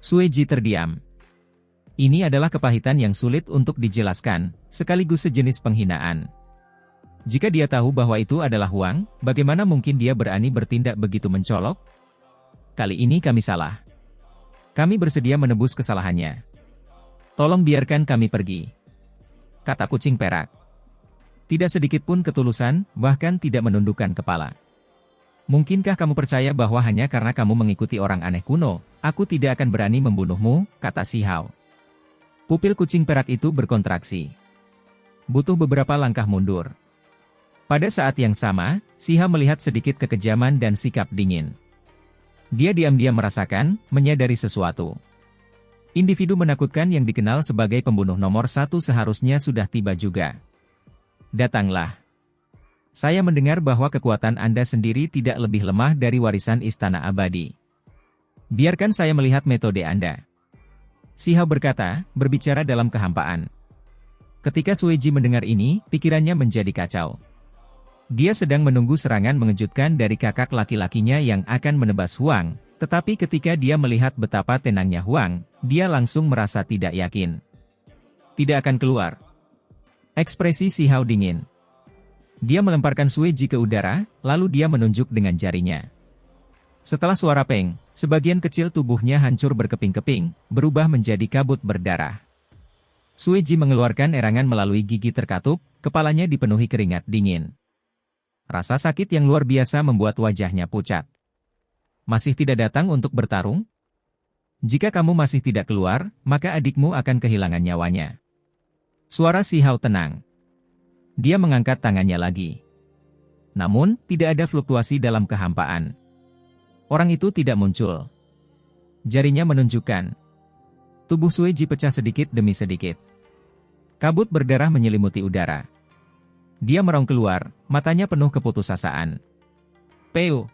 Sueji terdiam. Ini adalah kepahitan yang sulit untuk dijelaskan, sekaligus sejenis penghinaan. Jika dia tahu bahwa itu adalah Huang, bagaimana mungkin dia berani bertindak begitu mencolok? Kali ini kami salah. Kami bersedia menebus kesalahannya. Tolong biarkan kami pergi. Kata kucing perak. Tidak sedikit pun ketulusan, bahkan tidak menundukkan kepala. Mungkinkah kamu percaya bahwa hanya karena kamu mengikuti orang aneh kuno, aku tidak akan berani membunuhmu, kata Si Hao. Pupil kucing perak itu berkontraksi. Butuh beberapa langkah mundur. Pada saat yang sama, Si Hao melihat sedikit kekejaman dan sikap dingin. Dia diam-diam merasakan, menyadari sesuatu. Individu menakutkan yang dikenal sebagai pembunuh nomor satu seharusnya sudah tiba juga. Datanglah. Saya mendengar bahwa kekuatan Anda sendiri tidak lebih lemah dari warisan istana abadi. Biarkan saya melihat metode Anda. Si Hao berkata, berbicara dalam kehampaan. Ketika Sueji mendengar ini, pikirannya menjadi kacau. Dia sedang menunggu serangan mengejutkan dari kakak laki-lakinya yang akan menebas Huang, tetapi ketika dia melihat betapa tenangnya Huang, dia langsung merasa tidak yakin. Tidak akan keluar. Ekspresi Si Hao dingin. Dia melemparkan Sueji ke udara, lalu dia menunjuk dengan jarinya. Setelah suara peng, sebagian kecil tubuhnya hancur berkeping-keping, berubah menjadi kabut berdarah. Sueji mengeluarkan erangan melalui gigi terkatup, kepalanya dipenuhi keringat dingin. Rasa sakit yang luar biasa membuat wajahnya pucat. Masih tidak datang untuk bertarung? Jika kamu masih tidak keluar, maka adikmu akan kehilangan nyawanya. Suara Si Hao tenang. Dia mengangkat tangannya lagi. Namun, tidak ada fluktuasi dalam kehampaan. Orang itu tidak muncul. Jarinya menunjukkan. Tubuh Sueji pecah sedikit demi sedikit. Kabut berdarah menyelimuti udara. Dia merong keluar, matanya penuh keputusasaan. Peu.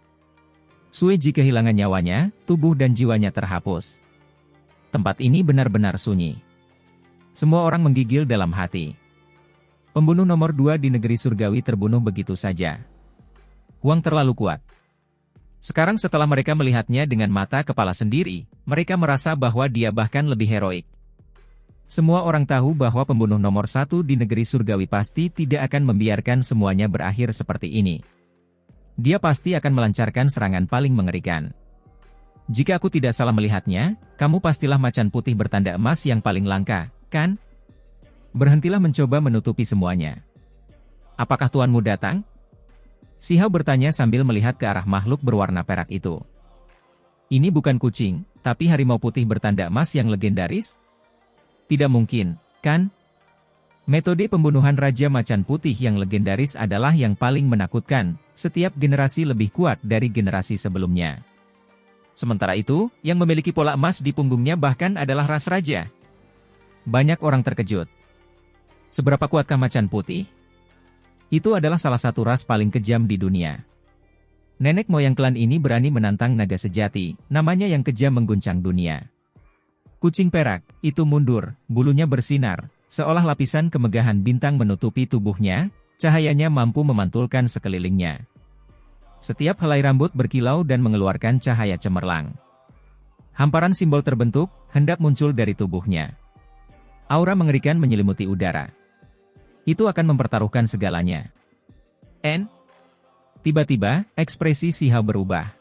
Sueji kehilangan nyawanya, tubuh dan jiwanya terhapus. Tempat ini benar-benar sunyi. Semua orang menggigil dalam hati. Pembunuh nomor 2 di negeri surgawi terbunuh begitu saja. Huang terlalu kuat. Sekarang setelah mereka melihatnya dengan mata kepala sendiri, mereka merasa bahwa dia bahkan lebih heroik. Semua orang tahu bahwa pembunuh nomor satu di negeri surgawi pasti tidak akan membiarkan semuanya berakhir seperti ini. Dia pasti akan melancarkan serangan paling mengerikan. Jika aku tidak salah melihatnya, kamu pastilah macan putih bertanda emas yang paling langka, kan? Berhentilah mencoba menutupi semuanya. Apakah tuanmu datang? Si Hao bertanya sambil melihat ke arah makhluk berwarna perak itu. Ini bukan kucing, tapi harimau putih bertanda emas yang legendaris? Tidak mungkin, kan? Metode pembunuhan Raja Macan Putih yang legendaris adalah yang paling menakutkan, setiap generasi lebih kuat dari generasi sebelumnya. Sementara itu, yang memiliki pola emas di punggungnya bahkan adalah ras raja. Banyak orang terkejut. Seberapa kuatkah Macan Putih? Itu adalah salah satu ras paling kejam di dunia. Nenek moyang klan ini berani menantang naga sejati, namanya yang kejam mengguncang dunia. Kucing perak, itu mundur, bulunya bersinar, seolah lapisan kemegahan bintang menutupi tubuhnya, cahayanya mampu memantulkan sekelilingnya. Setiap helai rambut berkilau dan mengeluarkan cahaya cemerlang. Hamparan simbol terbentuk, hendak muncul dari tubuhnya. Aura mengerikan menyelimuti udara. Itu akan mempertaruhkan segalanya. Tiba-tiba, ekspresi Si Hao berubah.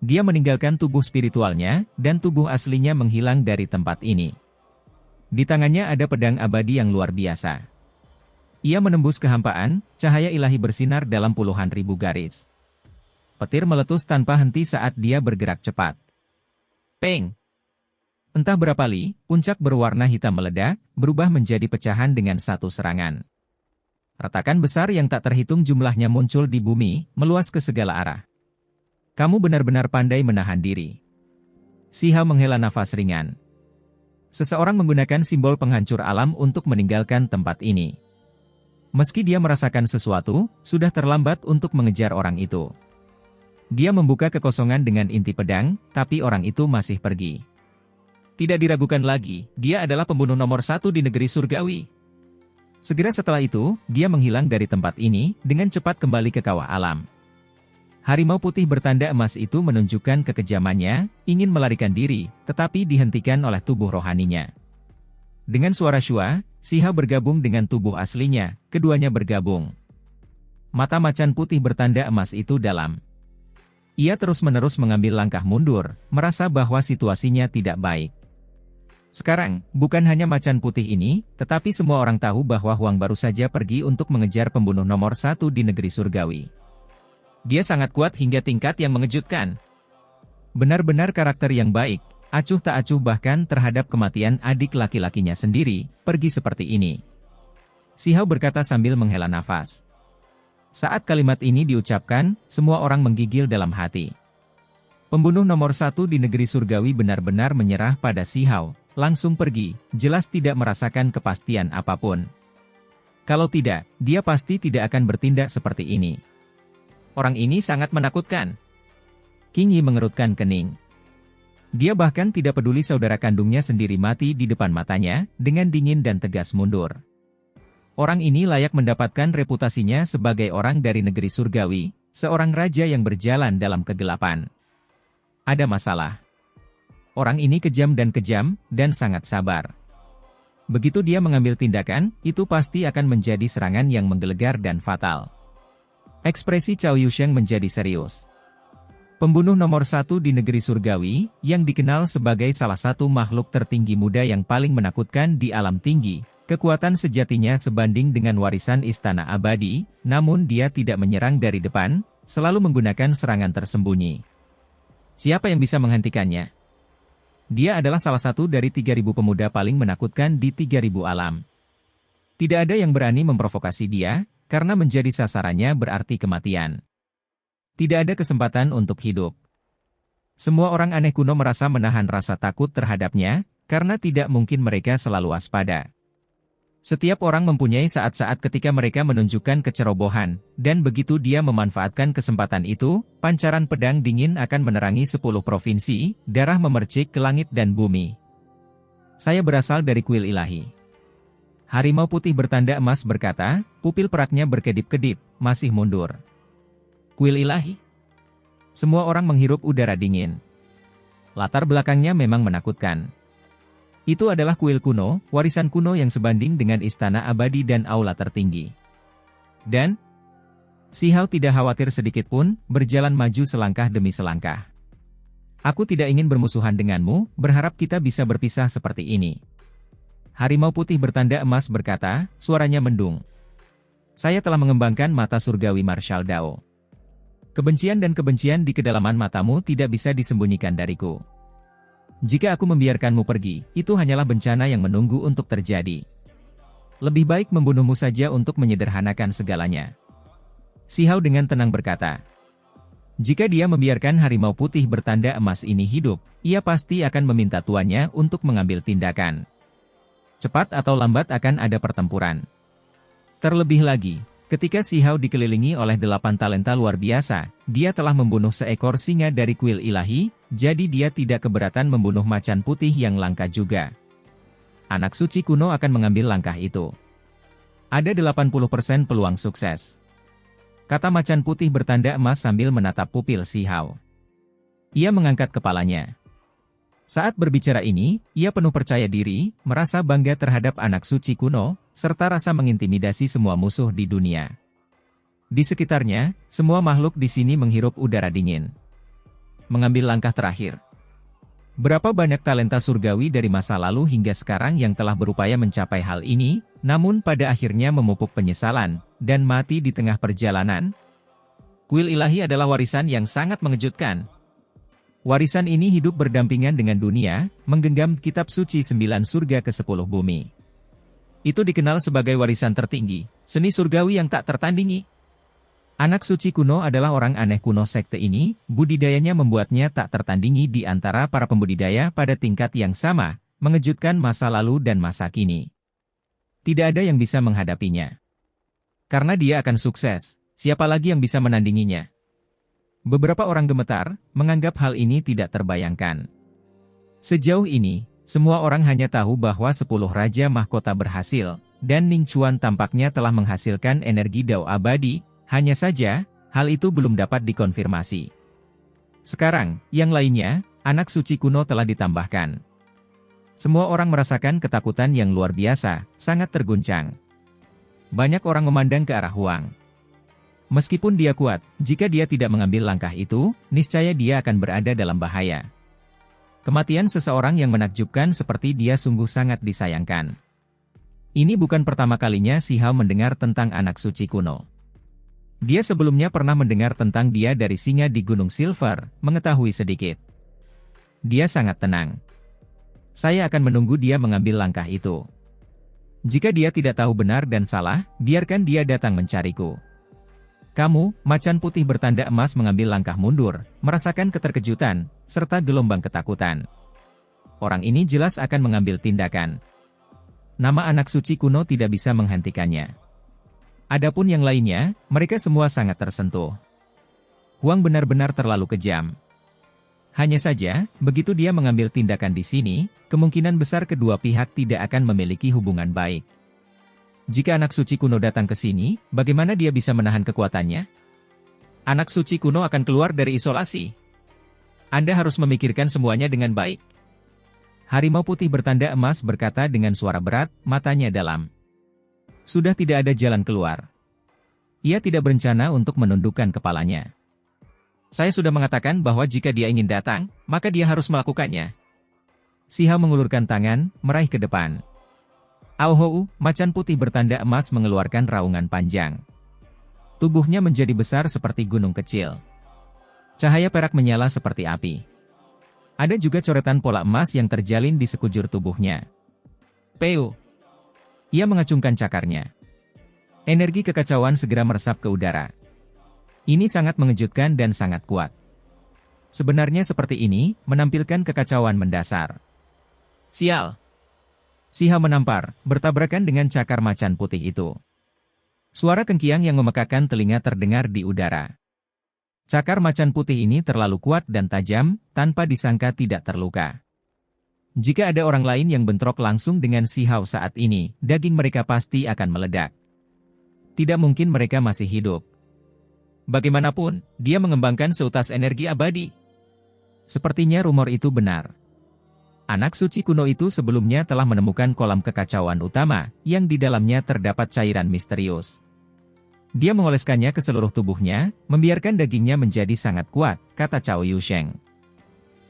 Dia meninggalkan tubuh spiritualnya, dan tubuh aslinya menghilang dari tempat ini. Di tangannya ada pedang abadi yang luar biasa. Ia menembus kehampaan, cahaya ilahi bersinar dalam puluhan ribu garis. Petir meletus tanpa henti saat dia bergerak cepat. Peng! Entah berapa li, puncak berwarna hitam meledak, berubah menjadi pecahan dengan satu serangan. Retakan besar yang tak terhitung jumlahnya muncul di bumi, meluas ke segala arah. Kamu benar-benar pandai menahan diri. Si Hao menghela nafas ringan. Seseorang menggunakan simbol penghancur alam untuk meninggalkan tempat ini. Meski dia merasakan sesuatu, sudah terlambat untuk mengejar orang itu. Dia membuka kekosongan dengan inti pedang, tapi orang itu masih pergi. Tidak diragukan lagi, dia adalah pembunuh nomor satu di negeri surgawi. Segera setelah itu, dia menghilang dari tempat ini, dengan cepat kembali ke kawah alam. Harimau putih bertanda emas itu menunjukkan kekejamannya, ingin melarikan diri, tetapi dihentikan oleh tubuh rohaninya. Dengan suara syua, Si Hao bergabung dengan tubuh aslinya, keduanya bergabung. Mata macan putih bertanda emas itu dalam. Ia terus-menerus mengambil langkah mundur, merasa bahwa situasinya tidak baik. Sekarang, bukan hanya macan putih ini, tetapi semua orang tahu bahwa Huang baru saja pergi untuk mengejar pembunuh nomor satu di negeri surgawi. Dia sangat kuat hingga tingkat yang mengejutkan. Benar-benar karakter yang baik, acuh tak acuh bahkan terhadap kematian adik laki-lakinya sendiri, pergi seperti ini. Si Hao berkata sambil menghela nafas. Saat kalimat ini diucapkan, semua orang menggigil dalam hati. Pembunuh nomor satu di negeri surgawi benar-benar menyerah pada Si Hao, langsung pergi, jelas tidak merasakan kepastian apapun. Kalau tidak, dia pasti tidak akan bertindak seperti ini. Orang ini sangat menakutkan. King Yi mengerutkan kening. Dia bahkan tidak peduli saudara kandungnya sendiri mati di depan matanya, dengan dingin dan tegas mundur. Orang ini layak mendapatkan reputasinya sebagai orang dari negeri surgawi, seorang raja yang berjalan dalam kegelapan. Ada masalah. Orang ini kejam, dan sangat sabar. Begitu dia mengambil tindakan, itu pasti akan menjadi serangan yang menggelegar dan fatal. Ekspresi Cao Yusheng menjadi serius. Pembunuh nomor satu di negeri surgawi, yang dikenal sebagai salah satu makhluk tertinggi muda yang paling menakutkan di alam tinggi, kekuatan sejatinya sebanding dengan warisan istana abadi, namun dia tidak menyerang dari depan, selalu menggunakan serangan tersembunyi. Siapa yang bisa menghentikannya? Dia adalah salah satu dari 3.000 pemuda paling menakutkan di 3.000 alam. Tidak ada yang berani memprovokasi dia, karena menjadi sasarannya berarti kematian. Tidak ada kesempatan untuk hidup. Semua orang aneh kuno merasa menahan rasa takut terhadapnya, karena tidak mungkin mereka selalu waspada. Setiap orang mempunyai saat-saat ketika mereka menunjukkan kecerobohan, dan begitu dia memanfaatkan kesempatan itu, pancaran pedang dingin akan menerangi 10 provinsi, darah memercik ke langit dan bumi. Saya berasal dari kuil ilahi. Harimau putih bertanda emas berkata, pupil peraknya berkedip-kedip, masih mundur. Kuil ilahi? Semua orang menghirup udara dingin. Latar belakangnya memang menakutkan. Itu adalah kuil kuno, warisan kuno yang sebanding dengan istana abadi dan aula tertinggi. Dan Si Hao tidak khawatir sedikit pun, berjalan maju selangkah demi selangkah. Aku tidak ingin bermusuhan denganmu, berharap kita bisa berpisah seperti ini. Harimau putih bertanda emas berkata, suaranya mendung. Saya telah mengembangkan mata surgawi Marshal Dao. Kebencian dan kebencian di kedalaman matamu tidak bisa disembunyikan dariku. Jika aku membiarkanmu pergi, itu hanyalah bencana yang menunggu untuk terjadi. Lebih baik membunuhmu saja untuk menyederhanakan segalanya. Si Hao dengan tenang berkata. Jika dia membiarkan harimau putih bertanda emas ini hidup, ia pasti akan meminta tuannya untuk mengambil tindakan. Cepat atau lambat akan ada pertempuran. Terlebih lagi, ketika Si Hao dikelilingi oleh 8 talenta luar biasa, dia telah membunuh seekor singa dari kuil ilahi, jadi dia tidak keberatan membunuh macan putih yang langka juga. Anak suci kuno akan mengambil langkah itu. Ada 80% peluang sukses. Kata macan putih bertanda emas sambil menatap pupil Si Hao. Ia mengangkat kepalanya. Saat berbicara ini, ia penuh percaya diri, merasa bangga terhadap anak suci kuno, serta rasa mengintimidasi semua musuh di dunia. Di sekitarnya, semua makhluk di sini menghirup udara dingin. Mengambil langkah terakhir. Berapa banyak talenta surgawi dari masa lalu hingga sekarang yang telah berupaya mencapai hal ini, namun pada akhirnya memupuk penyesalan, dan mati di tengah perjalanan? Kuil ilahi adalah warisan yang sangat mengejutkan. Warisan ini hidup berdampingan dengan dunia, menggenggam kitab suci 9 surga ke-10 bumi. Itu dikenal sebagai warisan tertinggi, seni surgawi yang tak tertandingi. Anak suci kuno adalah orang aneh kuno sekte ini, budidayanya membuatnya tak tertandingi di antara para pembudidaya pada tingkat yang sama, mengejutkan masa lalu dan masa kini. Tidak ada yang bisa menghadapinya. Karena dia akan sukses, siapa lagi yang bisa menandinginya? Beberapa orang gemetar, menganggap hal ini tidak terbayangkan. Sejauh ini, semua orang hanya tahu bahwa 10 Raja Mahkota berhasil, dan Ning Chuan tampaknya telah menghasilkan energi Dao abadi, hanya saja, hal itu belum dapat dikonfirmasi. Sekarang, yang lainnya, anak suci kuno telah ditambahkan. Semua orang merasakan ketakutan yang luar biasa, sangat terguncang. Banyak orang memandang ke arah Huang. Meskipun dia kuat, jika dia tidak mengambil langkah itu, niscaya dia akan berada dalam bahaya. Kematian seseorang yang menakjubkan seperti dia sungguh sangat disayangkan. Ini bukan pertama kalinya Si Hao mendengar tentang anak suci kuno. Dia sebelumnya pernah mendengar tentang dia dari singa di Gunung Silver, mengetahui sedikit. Dia sangat tenang. Saya akan menunggu dia mengambil langkah itu. Jika dia tidak tahu benar dan salah, biarkan dia datang mencariku. Kamu, macan putih bertanda emas mengambil langkah mundur, merasakan keterkejutan, serta gelombang ketakutan. Orang ini jelas akan mengambil tindakan. Nama anak suci kuno tidak bisa menghentikannya. Adapun yang lainnya, mereka semua sangat tersentuh. Huang benar-benar terlalu kejam. Hanya saja, begitu dia mengambil tindakan di sini, kemungkinan besar kedua pihak tidak akan memiliki hubungan baik. Jika anak suci kuno datang ke sini, bagaimana dia bisa menahan kekuatannya? Anak suci kuno akan keluar dari isolasi. Anda harus memikirkan semuanya dengan baik. Harimau putih bertanda emas berkata dengan suara berat, matanya dalam. Sudah tidak ada jalan keluar. Ia tidak berencana untuk menundukkan kepalanya. Saya sudah mengatakan bahwa jika dia ingin datang, maka dia harus melakukannya. Si Hao mengulurkan tangan, meraih ke depan. Auhou, macan putih bertanda emas mengeluarkan raungan panjang. Tubuhnya menjadi besar seperti gunung kecil. Cahaya perak menyala seperti api. Ada juga coretan pola emas yang terjalin di sekujur tubuhnya. Peu. Ia mengacungkan cakarnya. Energi kekacauan segera meresap ke udara. Ini sangat mengejutkan dan sangat kuat. Sebenarnya seperti ini, menampilkan kekacauan mendasar. Sial! Si Hao menampar, bertabrakan dengan cakar macan putih itu. Suara kengkiang yang memekakan telinga terdengar di udara. Cakar macan putih ini terlalu kuat dan tajam, tanpa disangka tidak terluka. Jika ada orang lain yang bentrok langsung dengan Si Hao saat ini, daging mereka pasti akan meledak. Tidak mungkin mereka masih hidup. Bagaimanapun, dia mengembangkan seutas energi abadi. Sepertinya rumor itu benar. Anak suci kuno itu sebelumnya telah menemukan kolam kekacauan utama, yang di dalamnya terdapat cairan misterius. Dia mengoleskannya ke seluruh tubuhnya, membiarkan dagingnya menjadi sangat kuat, kata Cao Yusheng.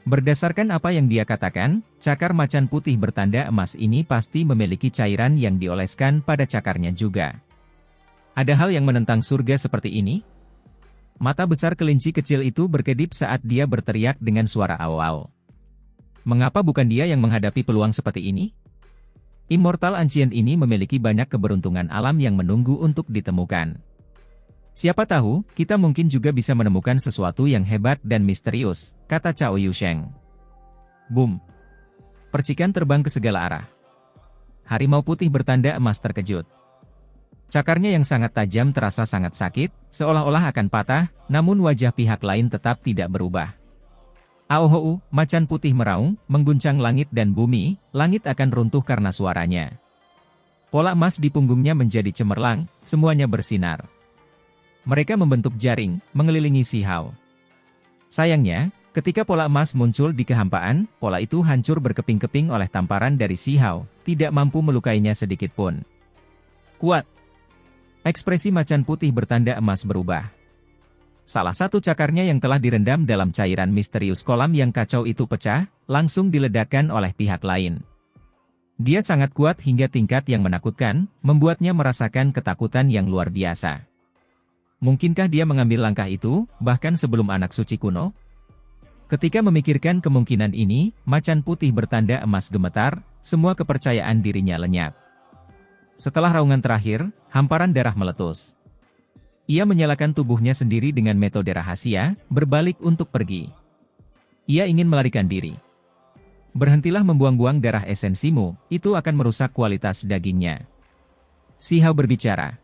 Berdasarkan apa yang dia katakan, cakar macan putih bertanda emas ini pasti memiliki cairan yang dioleskan pada cakarnya juga. Ada hal yang menentang surga seperti ini? Mata besar kelinci kecil itu berkedip saat dia berteriak dengan suara au-au. Mengapa bukan dia yang menghadapi peluang seperti ini? Immortal Ancient ini memiliki banyak keberuntungan alam yang menunggu untuk ditemukan. Siapa tahu, kita mungkin juga bisa menemukan sesuatu yang hebat dan misterius, kata Cao Yusheng. Boom! Percikan terbang ke segala arah. Harimau putih bertanda emas terkejut. Cakarnya yang sangat tajam terasa sangat sakit, seolah-olah akan patah, namun wajah pihak lain tetap tidak berubah. Aohou, macan putih meraung, mengguncang langit dan bumi, langit akan runtuh karena suaranya. Pola emas di punggungnya menjadi cemerlang, semuanya bersinar. Mereka membentuk jaring, mengelilingi Si Hao. Sayangnya, ketika pola emas muncul di kehampaan, pola itu hancur berkeping-keping oleh tamparan dari Si Hao, tidak mampu melukainya sedikitpun. Kuat! Ekspresi macan putih bertanda emas berubah. Salah satu cakarnya yang telah direndam dalam cairan misterius kolam yang kacau itu pecah, langsung diledakkan oleh pihak lain. Dia sangat kuat hingga tingkat yang menakutkan, membuatnya merasakan ketakutan yang luar biasa. Mungkinkah dia mengambil langkah itu, bahkan sebelum anak suci kuno? Ketika memikirkan kemungkinan ini, macan putih bertanda emas gemetar, semua kepercayaan dirinya lenyap. Setelah raungan terakhir, hamparan darah meletus. Ia menyalakan tubuhnya sendiri dengan metode rahasia, berbalik untuk pergi. Ia ingin melarikan diri. Berhentilah membuang-buang darah esensimu, itu akan merusak kualitas dagingnya. Si Hao berbicara.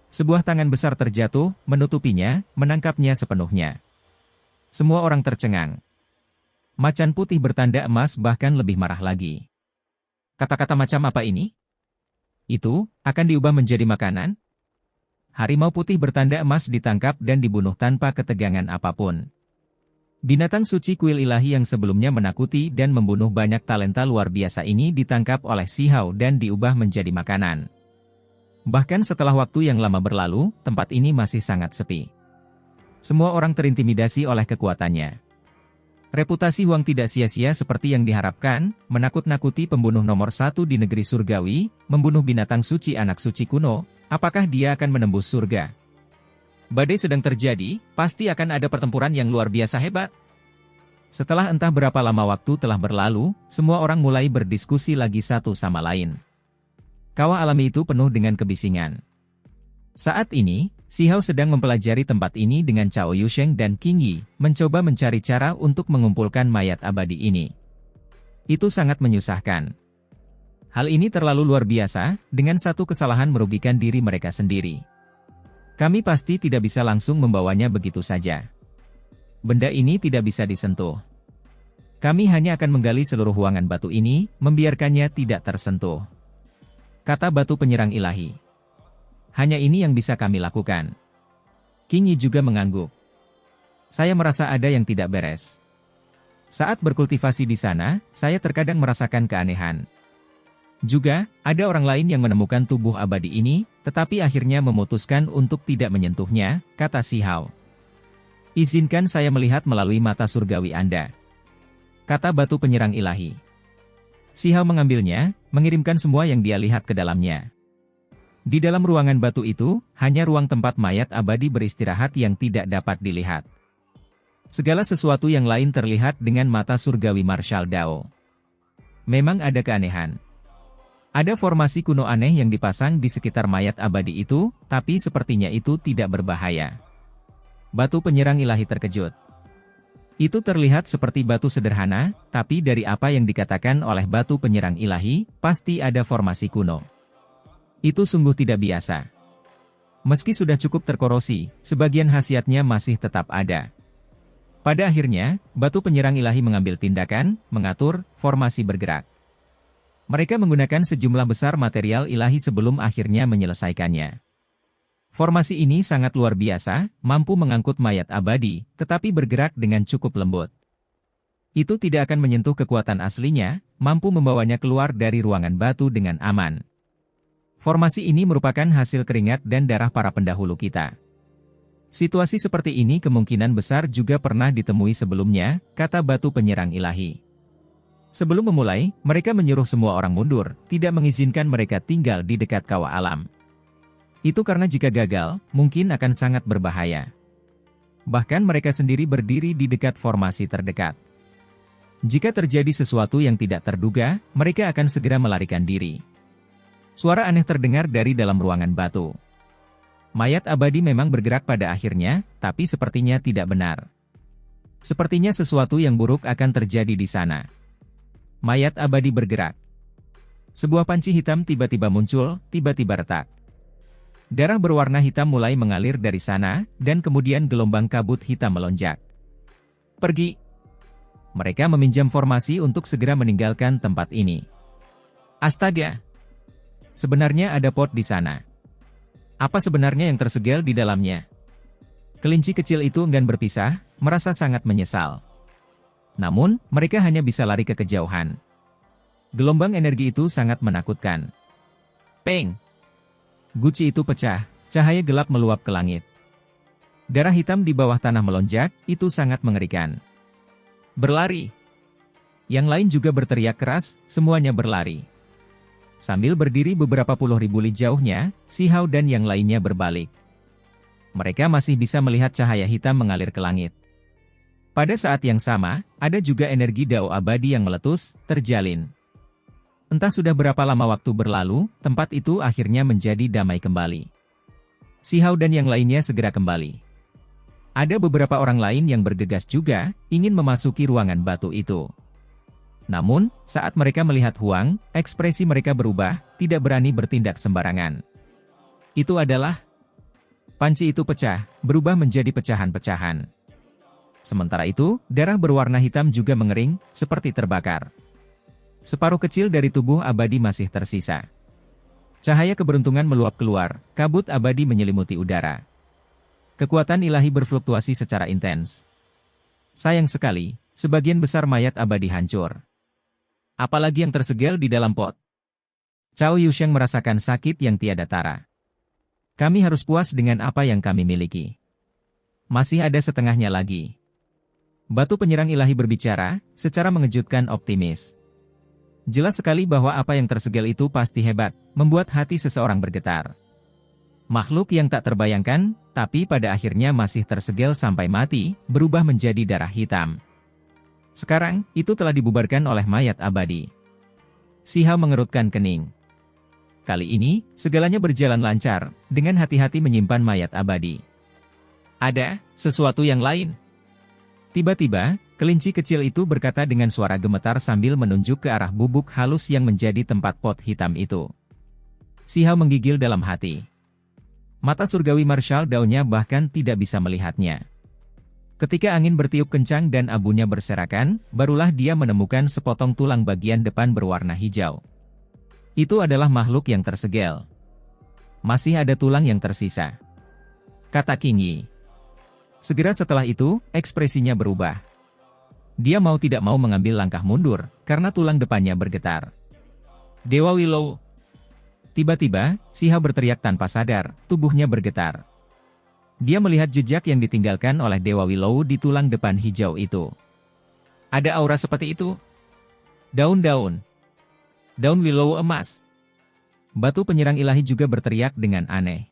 Sebuah tangan besar terjatuh, menutupinya, menangkapnya sepenuhnya. Semua orang tercengang. Macan putih bertanda emas bahkan lebih marah lagi. Kata-kata macam apa ini? Itu, akan diubah menjadi makanan? Harimau putih bertanda emas ditangkap dan dibunuh tanpa ketegangan apapun. Binatang suci kuil ilahi yang sebelumnya menakuti dan membunuh banyak talenta luar biasa ini ditangkap oleh Si Hao dan diubah menjadi makanan. Bahkan setelah waktu yang lama berlalu, tempat ini masih sangat sepi. Semua orang terintimidasi oleh kekuatannya. Reputasi Huang tidak sia-sia seperti yang diharapkan, menakut-nakuti pembunuh nomor 1 di negeri surgawi, membunuh binatang suci anak suci kuno. Apakah dia akan menembus surga? Badai sedang terjadi, pasti akan ada pertempuran yang luar biasa hebat. Setelah entah berapa lama waktu telah berlalu, semua orang mulai berdiskusi lagi satu sama lain. Kawah alami itu penuh dengan kebisingan. Saat ini, Si Hao sedang mempelajari tempat ini dengan Cao Yusheng dan Qing Yi, mencoba mencari cara untuk mengumpulkan mayat abadi ini. Itu sangat menyusahkan. Hal ini terlalu luar biasa, dengan satu kesalahan merugikan diri mereka sendiri. Kami pasti tidak bisa langsung membawanya begitu saja. Benda ini tidak bisa disentuh. Kami hanya akan menggali seluruh ruangan batu ini, membiarkannya tidak tersentuh. Kata batu penyerang ilahi. Hanya ini yang bisa kami lakukan. Qing Yi juga mengangguk. Saya merasa ada yang tidak beres. Saat berkultivasi di sana, saya terkadang merasakan keanehan. Juga, ada orang lain yang menemukan tubuh abadi ini, tetapi akhirnya memutuskan untuk tidak menyentuhnya, kata Si Hao. Izinkan saya melihat melalui mata surgawi Anda. Kata batu penyerang ilahi. Si Hao mengambilnya, mengirimkan semua yang dia lihat ke dalamnya. Di dalam ruangan batu itu, hanya ruang tempat mayat abadi beristirahat yang tidak dapat dilihat. Segala sesuatu yang lain terlihat dengan mata surgawi Marshal Dao. Memang ada keanehan. Ada formasi kuno aneh yang dipasang di sekitar mayat abadi itu, tapi sepertinya itu tidak berbahaya. Batu penyerang ilahi terkejut. Itu terlihat seperti batu sederhana, tapi dari apa yang dikatakan oleh batu penyerang ilahi, pasti ada formasi kuno. Itu sungguh tidak biasa. Meski sudah cukup terkorosi, sebagian khasiatnya masih tetap ada. Pada akhirnya, batu penyerang ilahi mengambil tindakan, mengatur, formasi bergerak. Mereka menggunakan sejumlah besar material ilahi sebelum akhirnya menyelesaikannya. Formasi ini sangat luar biasa, mampu mengangkut mayat abadi, tetapi bergerak dengan cukup lembut. Itu tidak akan menyentuh kekuatan aslinya, mampu membawanya keluar dari ruangan batu dengan aman. Formasi ini merupakan hasil keringat dan darah para pendahulu kita. Situasi seperti ini kemungkinan besar juga pernah ditemui sebelumnya, kata batu penyerang ilahi. Sebelum memulai, mereka menyuruh semua orang mundur, tidak mengizinkan mereka tinggal di dekat kawah alam. Itu karena jika gagal, mungkin akan sangat berbahaya. Bahkan mereka sendiri berdiri di dekat formasi terdekat. Jika terjadi sesuatu yang tidak terduga, mereka akan segera melarikan diri. Suara aneh terdengar dari dalam ruangan batu. Mayat abadi memang bergerak pada akhirnya, tapi sepertinya tidak benar. Sepertinya sesuatu yang buruk akan terjadi di sana. Mayat abadi bergerak. Sebuah panci hitam tiba-tiba muncul, tiba-tiba retak. Darah berwarna hitam mulai mengalir dari sana, dan kemudian gelombang kabut hitam melonjak. Pergi! Mereka meminjam formasi untuk segera meninggalkan tempat ini. Astaga! Sebenarnya ada pot di sana. Apa sebenarnya yang tersegel di dalamnya? Kelinci kecil itu enggan berpisah, merasa sangat menyesal. Namun, mereka hanya bisa lari ke kejauhan. Gelombang energi itu sangat menakutkan. Peng! Guci itu pecah, cahaya gelap meluap ke langit. Darah hitam di bawah tanah melonjak, itu sangat mengerikan. Berlari! Yang lain juga berteriak keras, semuanya berlari. Sambil berdiri beberapa puluh ribu li jauhnya, Si Hao dan yang lainnya berbalik. Mereka masih bisa melihat cahaya hitam mengalir ke langit. Pada saat yang sama, ada juga energi Dao abadi yang meletus, terjalin. Entah sudah berapa lama waktu berlalu, tempat itu akhirnya menjadi damai kembali. Si Hao dan yang lainnya segera kembali. Ada beberapa orang lain yang bergegas juga, ingin memasuki ruangan batu itu. Namun, saat mereka melihat Huang, ekspresi mereka berubah, tidak berani bertindak sembarangan. Itu adalah... Panci itu pecah, berubah menjadi pecahan-pecahan. Sementara itu, darah berwarna hitam juga mengering, seperti terbakar. Separuh kecil dari tubuh abadi masih tersisa. Cahaya keberuntungan meluap keluar, kabut abadi menyelimuti udara. Kekuatan ilahi berfluktuasi secara intens. Sayang sekali, sebagian besar mayat abadi hancur. Apalagi yang tersegel di dalam pot. Cao Yusheng merasakan sakit yang tiada tara. Kami harus puas dengan apa yang kami miliki. Masih ada setengahnya lagi. Batu penyerang ilahi berbicara, secara mengejutkan optimis. Jelas sekali bahwa apa yang tersegel itu pasti hebat, membuat hati seseorang bergetar. Makhluk yang tak terbayangkan, tapi pada akhirnya masih tersegel sampai mati, berubah menjadi darah hitam. Sekarang, itu telah dibubarkan oleh mayat abadi. Si Hao mengerutkan kening. Kali ini, segalanya berjalan lancar, dengan hati-hati menyimpan mayat abadi. Ada sesuatu yang lain. Tiba-tiba, kelinci kecil itu berkata dengan suara gemetar sambil menunjuk ke arah bubuk halus yang menjadi tempat pot hitam itu. Si Hao menggigil dalam hati. Mata surgawi Marshal Dao-nya bahkan tidak bisa melihatnya. Ketika angin bertiup kencang dan abunya berserakan, barulah dia menemukan sepotong tulang bagian depan berwarna hijau. Itu adalah makhluk yang tersegel. Masih ada tulang yang tersisa, kata King Yi. Segera setelah itu, ekspresinya berubah. Dia mau tidak mau mengambil langkah mundur, karena tulang depannya bergetar. Dewa Willow! Tiba-tiba, Si Hao berteriak tanpa sadar, tubuhnya bergetar. Dia melihat jejak yang ditinggalkan oleh Dewa Willow di tulang depan hijau itu. Ada aura seperti itu? Daun-daun. Daun Willow emas. Batu penyerang ilahi juga berteriak dengan aneh.